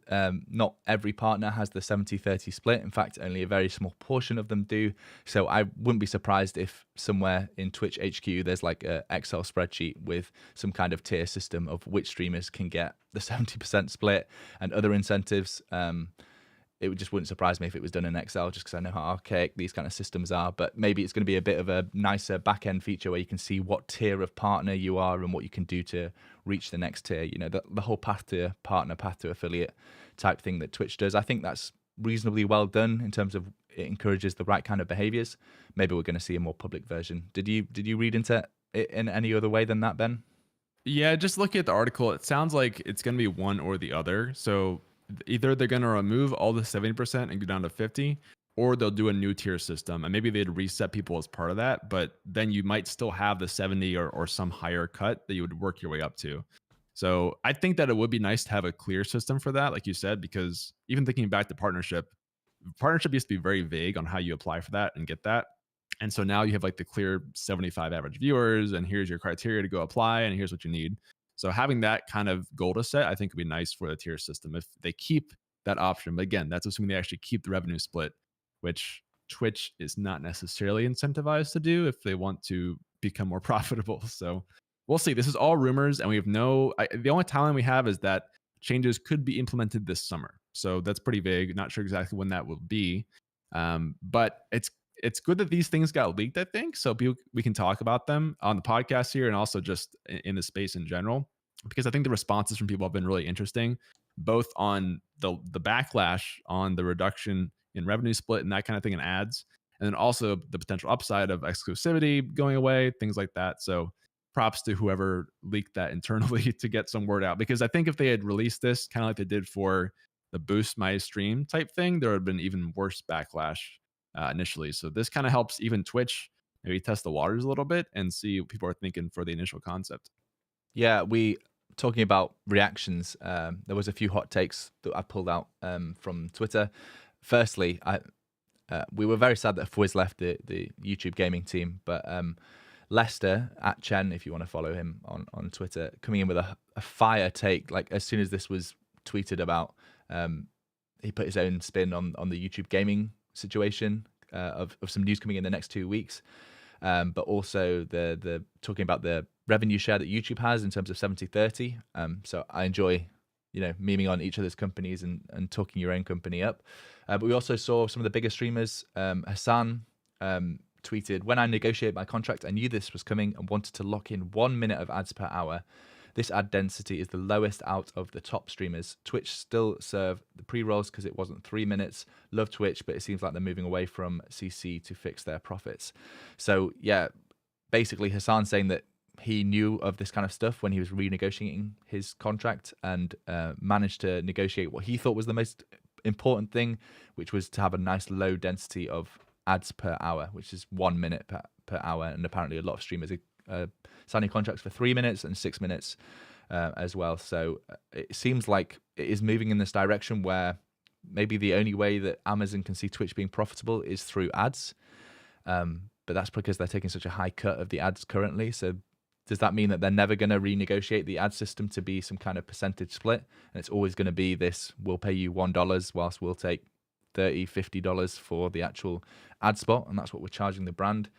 not every partner has the 70-30 split. In fact, only a very small portion of them do. So I wouldn't be surprised if somewhere in Twitch HQ there's like an Excel spreadsheet with some kind of tier system of which streamers can get the 70% split and other incentives. It just wouldn't surprise me if it was done in Excel, just because I know how archaic these kind of systems are. But maybe it's going to be a bit of a nicer back-end feature where you can see what tier of partner you are and what you can do to reach the next tier. You know, the whole path to partner, path to affiliate type thing that Twitch does. I think that's reasonably well done in terms of it encourages the right kind of behaviors. Maybe we're going to see a more public version. Did you read into it in any other way than that, Ben? Yeah, just looking at the article, it sounds like it's going to be one or the other. So either they're going to remove all the 70% and go down to 50, or they'll do a new tier system, and maybe they'd reset people as part of that, but then you might still have the 70 or some higher cut that you would work your way up to. So I think that it would be nice to have a clear system for that, like you said, because even thinking back to partnership used to be very vague on how you apply for that and get that. And so now you have like the clear 75 average viewers, and here's your criteria to go apply, and here's what you need. So having that kind of goal to set, I think would be nice for the tier system if they keep that option. But again, that's assuming they actually keep the revenue split, which Twitch is not necessarily incentivized to do if they want to become more profitable. So we'll see. This is all rumors, and we have the only timeline we have is that changes could be implemented this summer. So that's pretty vague. Not sure exactly when that will be. But it's good that these things got leaked, I think, so we can talk about them on the podcast here and also just in the space in general, because I think the responses from people have been really interesting, both on the backlash on the reduction in revenue split and that kind of thing in ads, and then also the potential upside of exclusivity going away, things like that. So props to whoever leaked that internally to get some word out, because I think if they had released this kind of like they did for the boost my stream type thing, there would have been even worse backlash initially. So this kind of helps even Twitch maybe test the waters a little bit and see what people are thinking for the initial concept. Yeah, talking about reactions, there was a few hot takes that I pulled out from Twitter. Firstly, we were very sad that Fwiz left the YouTube gaming team, but Lester at Chen, if you want to follow him on Twitter, coming in with a fire take. Like as soon as this was tweeted about, he put his own spin on the YouTube gaming situation of some news coming in the next 2 weeks, but also the talking about the revenue share that YouTube has in terms of 70-30. So I enjoy memeing on each other's companies and talking your own company up. But we also saw some of the bigger streamers. Hassan tweeted, "When I negotiated my contract, I knew this was coming and wanted to lock in 1 minute of ads per hour. This ad density is the lowest out of the top streamers. Twitch still serve the pre-rolls because it wasn't 3 minutes. Love Twitch, but it seems like they're moving away from CC to fix their profits." So yeah, basically Hassan saying that he knew of this kind of stuff when he was renegotiating his contract and managed to negotiate what he thought was the most important thing, which was to have a nice low density of ads per hour, which is 1 minute per hour. And apparently a lot of streamers are signing contracts for 3 minutes and 6 minutes as well. So it seems like it is moving in this direction where maybe the only way that Amazon can see Twitch being profitable is through ads. But that's because they're taking such a high cut of the ads currently. So does that mean that they're never going to renegotiate the ad system to be some kind of percentage split? And it's always going to be this, we'll pay you $1 whilst we'll take $30, $50 for the actual ad spot. And that's what we're charging the brand.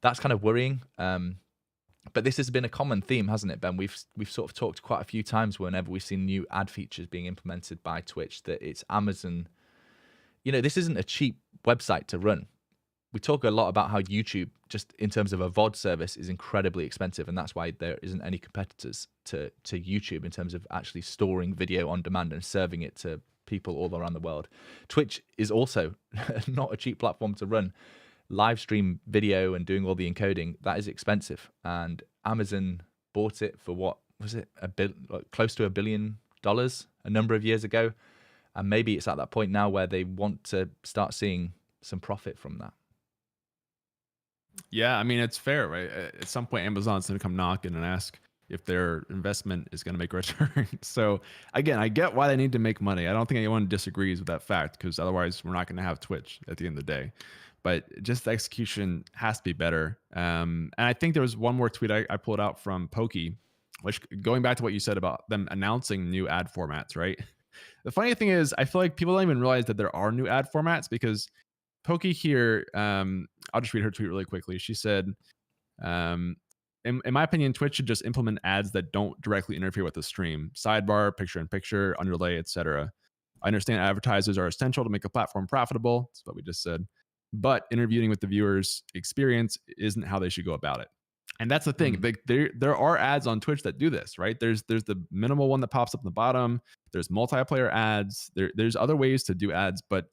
That's kind of worrying. But this has been a common theme, hasn't it, Ben? We've sort of talked quite a few times whenever we've seen new ad features being implemented by Twitch that it's Amazon. This isn't a cheap website to run. We talk a lot about how YouTube, just in terms of a VOD service, is incredibly expensive, and that's why there isn't any competitors to YouTube in terms of actually storing video on demand and serving it to people all around the world. Twitch is also not a cheap platform to run. Live stream video and doing all the encoding, that is expensive. And Amazon bought it for what was it? Close to $1 billion a number of years ago. And maybe it's at that point now where they want to start seeing some profit from that. Yeah, I mean, it's fair, right? At some point, Amazon's going to come knocking and ask if their investment is going to make a return. So again, I get why they need to make money. I don't think anyone disagrees with that fact, because otherwise we're not going to have Twitch at the end of the day. But just the execution has to be better. And I think there was one more tweet I pulled out from Pokey, which, going back to what you said about them announcing new ad formats, right? The funny thing is, I feel like people don't even realize that there are new ad formats, because Pokey here, I'll just read her tweet really quickly. She said, in my opinion, Twitch should just implement ads that don't directly interfere with the stream. Sidebar, picture-in-picture, underlay, etc. I understand advertisers are essential to make a platform profitable. That's what we just said. But interviewing with the viewer's experience isn't how they should go about it. And that's the thing. There are ads on Twitch that do this, right? There's the minimal one that pops up in the bottom. There's multiplayer ads. There's other ways to do ads, but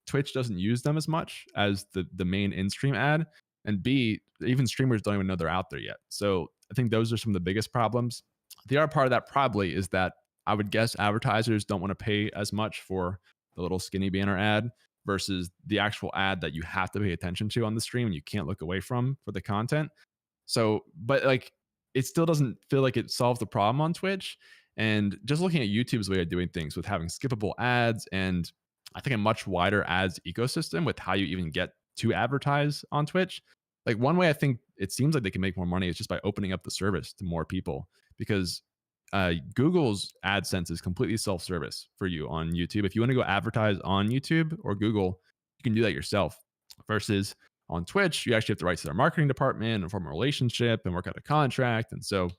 Twitch doesn't use them as much as the main in-stream ad. And B, even streamers don't even know they're out there yet. So I think those are some of the biggest problems. The other part of that probably is that I would guess advertisers don't want to pay as much for the little skinny banner ad versus the actual ad that you have to pay attention to on the stream and you can't look away from for the content. So, but like, it still doesn't feel like it solves the problem on Twitch. And just looking at YouTube's way of doing things with having skippable ads and I think a much wider ads ecosystem with how you even get to advertise on Twitch. Like one way I think it seems like they can make more money is just by opening up the service to more people because Google's AdSense is completely self-service for you on YouTube. If you want to go advertise on YouTube or Google, you can do that yourself. Versus on Twitch, you actually have to write to their marketing department and form a relationship and work out a contract. And so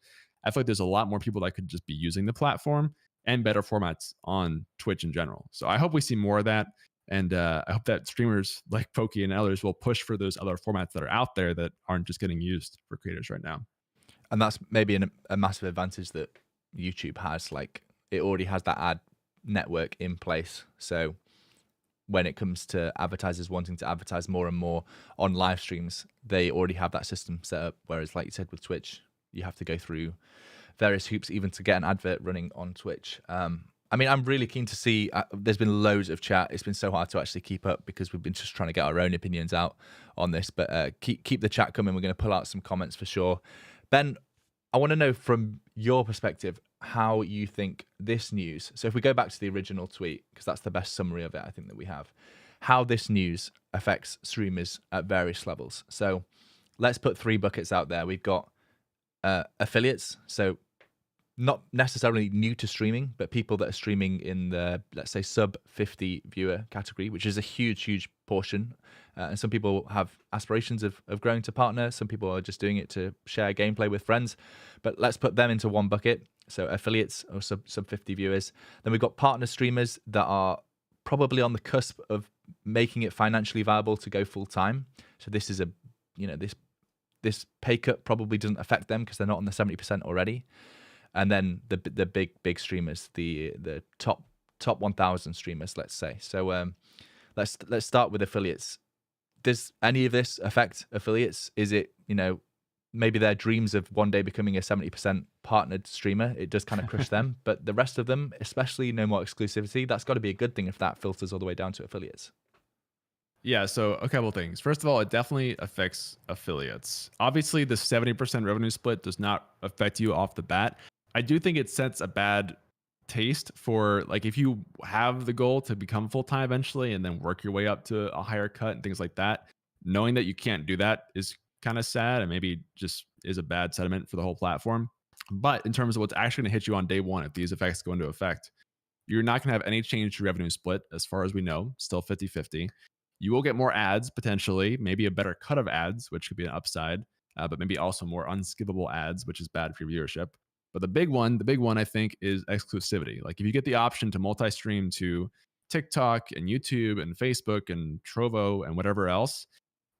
I feel like there's a lot more people that could just be using the platform and better formats on Twitch in general. So I hope we see more of that. And I hope that streamers like Pokey and others will push for those other formats that are out there that aren't just getting used for creators right now. And that's maybe a massive advantage that YouTube has. Like it already has that ad network in place. So when it comes to advertisers wanting to advertise more and more on live streams, they already have that system set up. Whereas like you said with Twitch, you have to go through various hoops even to get an advert running on Twitch. I mean, I'm really keen to see, there's been loads of chat. It's been so hard to actually keep up because we've been just trying to get our own opinions out on this, but keep the chat coming. We're going to pull out some comments for sure. Ben, I want to know from your perspective, how you think this news, so if we go back to the original tweet, because that's the best summary of it, I think that we have, how this news affects streamers at various levels. So let's put 3 buckets out there. We've got affiliates, so not necessarily new to streaming, but people that are streaming in the, let's say, sub 50 viewer category, which is a huge portion. And some people have aspirations of growing to partner. Some people are just doing it to share gameplay with friends. But let's put them into one bucket. So affiliates or sub 50 viewers. Then we've got partner streamers that are probably on the cusp of making it financially viable to go full time. So this is this pay cut probably doesn't affect them because they're not on the 70% already. And then the big streamers, the top 1,000 streamers, let's say. So let's start with affiliates. Does any of this affect affiliates? Is it, maybe their dreams of one day becoming a 70% partnered streamer, it does kind of crush them, but the rest of them, especially no more exclusivity, that's got to be a good thing if that filters all the way down to affiliates. Yeah, so a couple of things. First of all, it definitely affects affiliates. Obviously, the 70% revenue split does not affect you off the bat. I do think it sets a bad taste for, like, if you have the goal to become full-time eventually and then work your way up to a higher cut and things like that, knowing that you can't do that is kind of sad and maybe just is a bad sentiment for the whole platform. But in terms of what's actually going to hit you on day one, if these effects go into effect, you're not going to have any change to revenue split as far as we know, still 50-50. You will get more ads potentially, maybe a better cut of ads, which could be an upside, but maybe also more unskippable ads, which is bad for your viewership. But the big one I think is exclusivity. Like if you get the option to multi-stream to TikTok and YouTube and Facebook and Trovo and whatever else,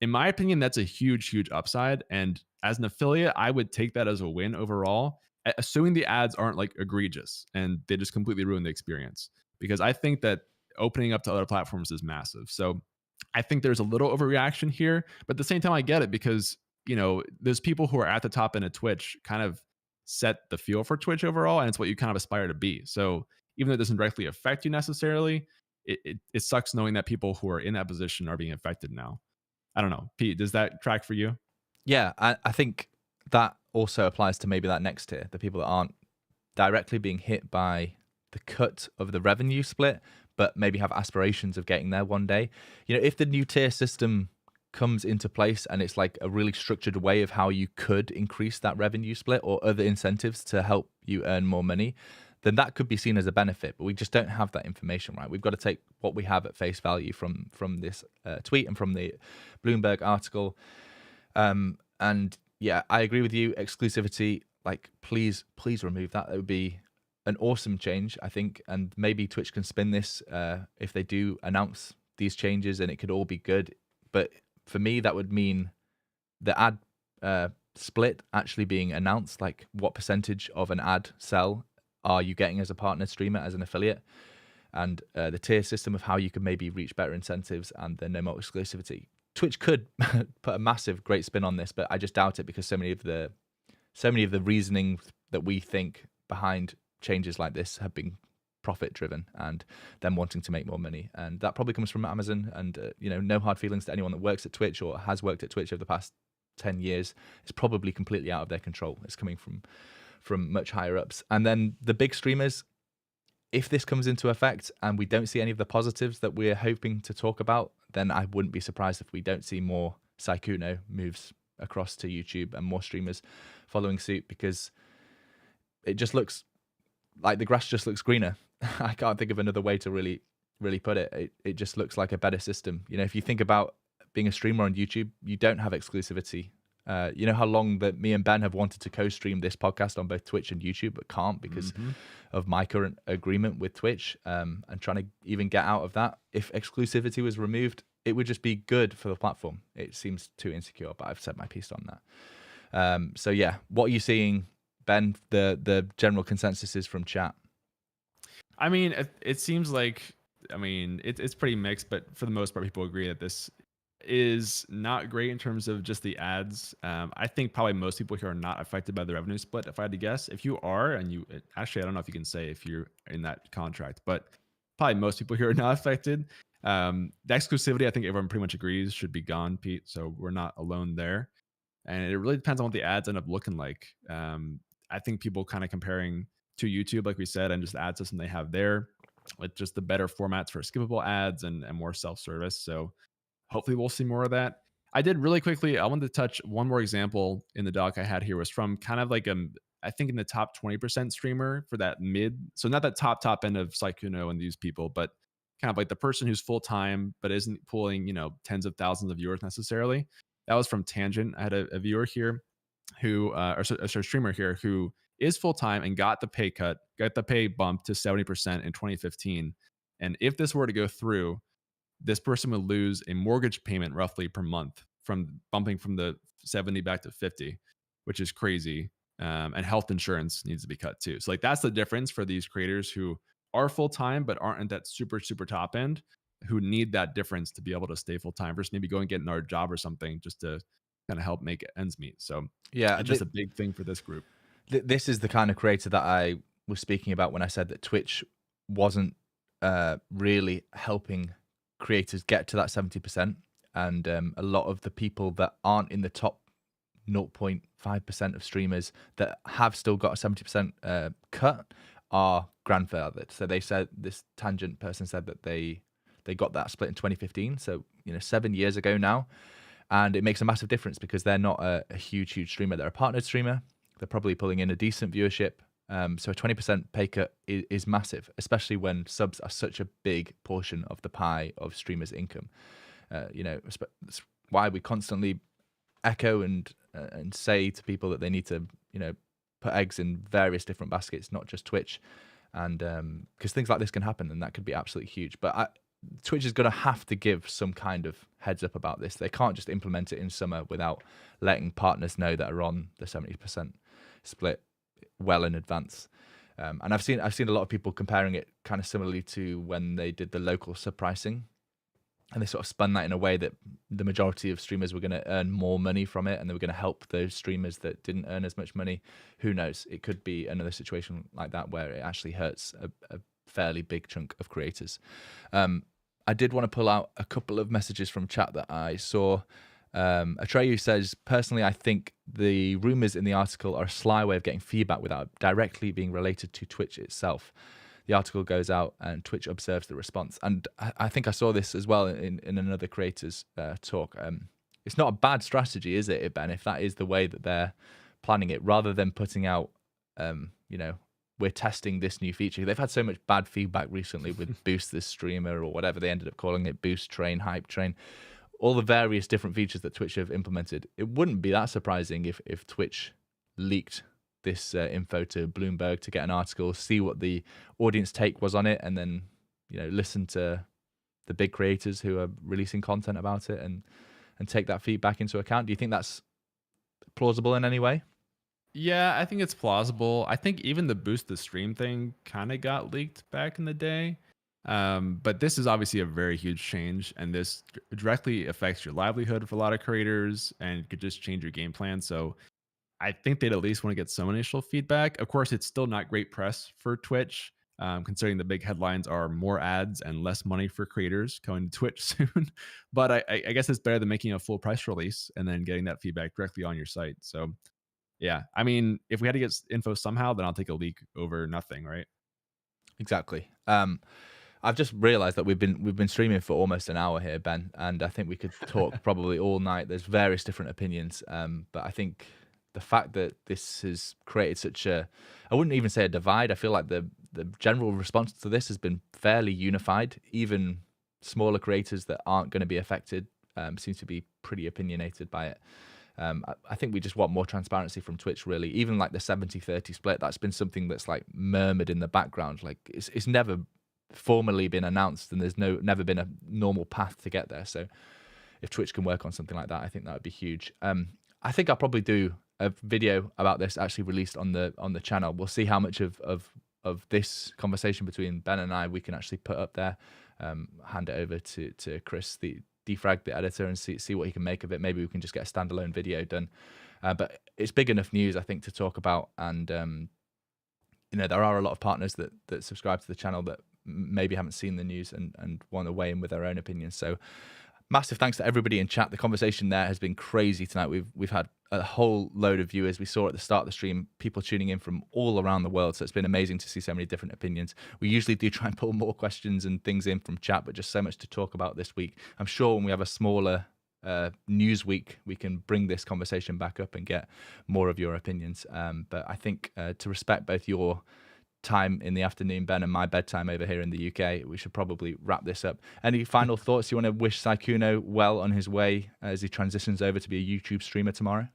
in my opinion, that's a huge upside. And as an affiliate, I would take that as a win overall, assuming the ads aren't like egregious and they just completely ruin the experience. Because I think that opening up to other platforms is massive. So I think there's a little overreaction here, but at the same time, I get it because, there's people who are at the top end of Twitch kind of set the feel for Twitch overall, and it's what you kind of aspire to be. So even though it doesn't directly affect you necessarily, it sucks knowing that people who are in that position are being affected now. I don't know. Pete, does that track for you? Yeah, I think that also applies to maybe that next tier, the people that aren't directly being hit by the cut of the revenue split, but maybe have aspirations of getting there one day. If the new tier system comes into place and it's like a really structured way of how you could increase that revenue split or other incentives to help you earn more money, then that could be seen as a benefit. But we just don't have that information, right? We've got to take what we have at face value from this tweet and from the Bloomberg article. And yeah, I agree with you. Exclusivity, like please remove that. That would be an awesome change, I think. And maybe Twitch can spin this if they do announce these changes, and it could all be good. But for me, that would mean the ad split actually being announced, like what percentage of an ad sell are you getting as a partner streamer, as an affiliate, and the tier system of how you could maybe reach better incentives and then no more exclusivity. Twitch could put a massive great spin on this, but I just doubt it because so many of the reasoning that we think behind changes like this have been profit driven and them wanting to make more money, and that probably comes from Amazon. And no hard feelings to anyone that works at Twitch or has worked at Twitch over the past 10 years is probably completely out of their control. It's coming from much higher ups. And then the big streamers, if this comes into effect and we don't see any of the positives that we're hoping to talk about, then I wouldn't be surprised if we don't see more Sykkuno moves across to YouTube and more streamers following suit, because it just looks like the grass just looks greener. I can't think of another way to really put it. It just looks like a better system. You know, if you think about being a streamer on YouTube, you don't have exclusivity. You know how long that me and Ben have wanted to co-stream this podcast on both Twitch and YouTube, but can't because of my current agreement with Twitch, and trying to even get out of that. If exclusivity was removed, it would just be good for the platform. It seems too insecure, but I've said my piece on that. So yeah, what are you seeing, Ben? The general consensus is from chat. I mean, it seems like, I mean, it's pretty mixed, but for the most part, people agree that this is not great in terms of just the ads. I think probably most people here are not affected by the revenue split, if I had to guess. If you are, and you actually, I don't know if you can say if you're in that contract, but probably most people here are not affected. The exclusivity, I think everyone pretty much agrees, should be gone, Pete. So we're not alone there. And it really depends on what the ads end up looking like. I think people kind of comparing to YouTube, like we said, and just the ad system they have there with just the better formats for skippable ads and more self-service. So hopefully we'll see more of that. I did really quickly, I wanted to touch one more example in the doc I had here, was from kind of like I think in the top 20% streamer for that mid. So not that top end of Sykkuno and these people, but kind of like the person who's full-time, but isn't pulling, tens of thousands of viewers necessarily. That was from Tangent. I had a viewer here who, or streamer here who is full-time and got the pay bump to 70% in 2015. And if this were to go through, this person would lose a mortgage payment roughly per month from bumping from the 70 back to 50, which is crazy. And health insurance needs to be cut too. So like that's the difference for these creators who are full-time but aren't at that super top end, who need that difference to be able to stay full-time versus maybe go and get another job or something just to kind of help make ends meet. So yeah, it's just a big thing for this group. This is the kind of creator that I was speaking about when I said that Twitch wasn't really helping creators get to that 70%. And a lot of the people that aren't in the top 0.5% of streamers that have still got a 70% cut are grandfathered. So they said, this Tangent person said that they got that split in 2015. So, 7 years ago now. And it makes a massive difference because they're not a huge streamer. They're a partnered streamer. They're probably pulling in a decent viewership. So a 20% pay cut is massive, especially when subs are such a big portion of the pie of streamers' income. That's why we constantly echo and say to people that they need to, put eggs in various different baskets, not just Twitch. And because things like this can happen, and that could be absolutely huge. But Twitch is going to have to give some kind of heads up about this. They can't just implement it in summer without letting partners know that are on the 70% split well in advance. And I've seen a lot of people comparing it kind of similarly to when they did the local sub pricing, and they sort of spun that in a way that the majority of streamers were going to earn more money from it, and they were going to help those streamers that didn't earn as much money. Who knows? It could be another situation like that where it actually hurts a fairly big chunk of creators. I did want to pull out a couple of messages from chat that I saw. Atreyu says, personally, I think the rumors in the article are a sly way of getting feedback without directly being related to Twitch itself. The article goes out and Twitch observes the response. And I think I saw this as well in another creator's talk. It's not a bad strategy, is it, Ben? If that is the way that they're planning it, rather than putting out, we're testing this new feature. They've had so much bad feedback recently with Boost This Streamer or whatever they ended up calling it, Boost Train, Hype Train, all the various different features that Twitch have implemented. It wouldn't be that surprising if Twitch leaked this info to Bloomberg to get an article, see what the audience take was on it, and then listen to the big creators who are releasing content about it and take that feedback into account. Do you think that's plausible in any way? Yeah, I think it's plausible. I think even the Boost the Stream thing kind of got leaked back in the day. But this is obviously a very huge change, and this directly affects your livelihood for a lot of creators and could just change your game plan. So I think they'd at least want to get some initial feedback. Of course, it's still not great press for Twitch. considering the big headlines are more ads and less money for creators going to Twitch soon. But I guess it's better than making a full press release and then getting that feedback directly on your site. So yeah, I mean, if we had to get info somehow, then I'll take a leak over nothing, right? Exactly. I've just realized that we've been streaming for almost an hour here, Ben, and I think we could talk probably all night. There's various different opinions, but I think the fact that this has created such a, I wouldn't even say a divide. I feel like the general response to this has been fairly unified. Even smaller creators that aren't going to be affected seem to be pretty opinionated by it. I think we just want more transparency from Twitch, really. Even like the 70-30 split, that's been something that's like murmured in the background. Like it's never formally been announced, and there's never been a normal path to get there. So if Twitch can work on something like that, I think that would be huge. I think I'll probably do a video about this actually released on the channel. We'll see how much of this conversation between Ben and I we can actually put up there. Hand it over to Chris, the Defrag, the editor, and see what he can make of it. Maybe we can just get a standalone video done. But it's big enough news, I think, to talk about. And there are a lot of partners that subscribe to the channel that maybe haven't seen the news and want to weigh in with their own opinions. So massive thanks to everybody in chat. The conversation there has been crazy tonight. We've had a whole load of viewers. We saw at the start of the stream people tuning in from all around the world. So it's been amazing to see so many different opinions. We usually do try and pull more questions and things in from chat, but just so much to talk about this week. I'm sure when we have a smaller news week, we can bring this conversation back up and get more of your opinions. But I think to respect both your time in the afternoon, Ben, and my bedtime over here in the UK, we should probably wrap this up. Any final thoughts? You want to wish Sykkuno well on his way as he transitions over to be a YouTube streamer tomorrow?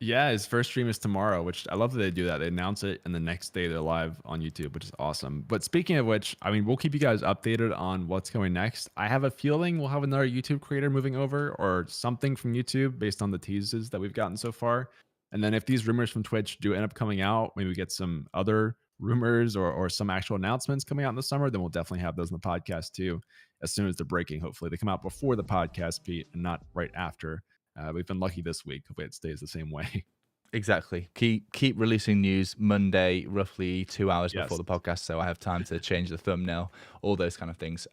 Yeah, his first stream is tomorrow, which I love that they do that. They announce it, and the next day they're live on YouTube, which is awesome. But speaking of which, I mean, we'll keep you guys updated on what's going next. I have a feeling we'll have another YouTube creator moving over or something from YouTube based on the teases that we've gotten so far. And then if these rumors from Twitch do end up coming out, maybe we get some other rumors or some actual announcements coming out in the summer, then we'll definitely have those in the podcast too, as soon as they're breaking. Hopefully they come out before the podcast, Pete, and not right after. We've been lucky this week. Hopefully it stays the same way. Exactly. Keep releasing news Monday, roughly 2 hours before the podcast, so I have time to change the thumbnail, all those kind of things.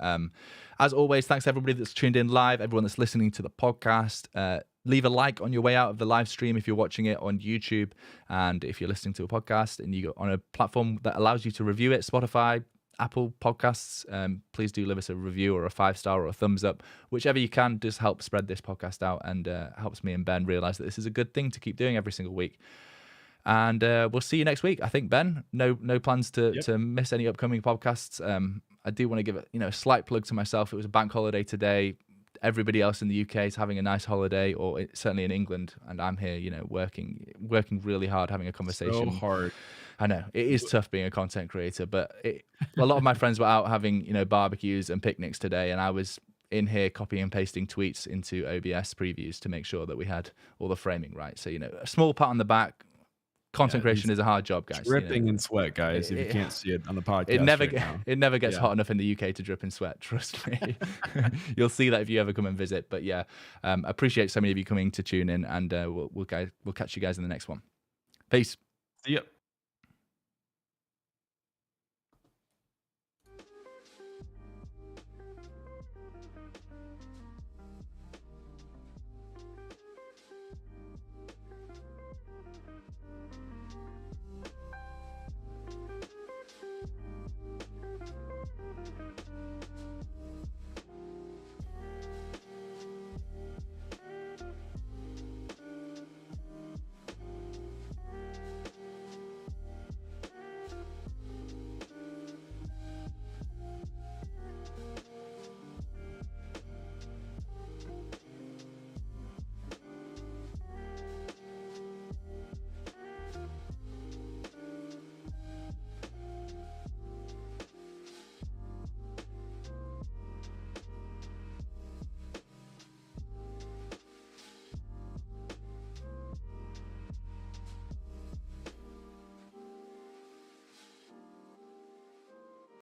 As always, thanks to everybody that's tuned in live, everyone that's listening to the podcast. Leave a like on your way out of the live stream if you're watching it on YouTube, and if you're listening to a podcast and you go on a platform that allows you to review it, Spotify, Apple Podcasts, please do leave us a review or a 5-star or a thumbs up, whichever you can. Just help spread this podcast out and helps me and Ben realize that this is a good thing to keep doing every single week. And we'll see you next week. I think, Ben, no plans to miss any upcoming podcasts. I do want to give a slight plug to myself. It was a bank holiday today. Everybody else in the UK is having a nice holiday, or certainly in England, and I'm here, working really hard, having a conversation. So hard. I know it is tough being a content creator, but a lot of my friends were out having barbecues and picnics today, and I was in here copying and pasting tweets into OBS previews to make sure that we had all the framing right. So a small pat on the back. Content creation is a hard job, guys. Dripping in sweat, guys. If you can't see it on the podcast, it never gets hot enough in the UK to drip in sweat. Trust me. You'll see that if you ever come and visit. But yeah, appreciate so many of you coming to tune in, and we'll catch you guys in the next one. Peace. See ya.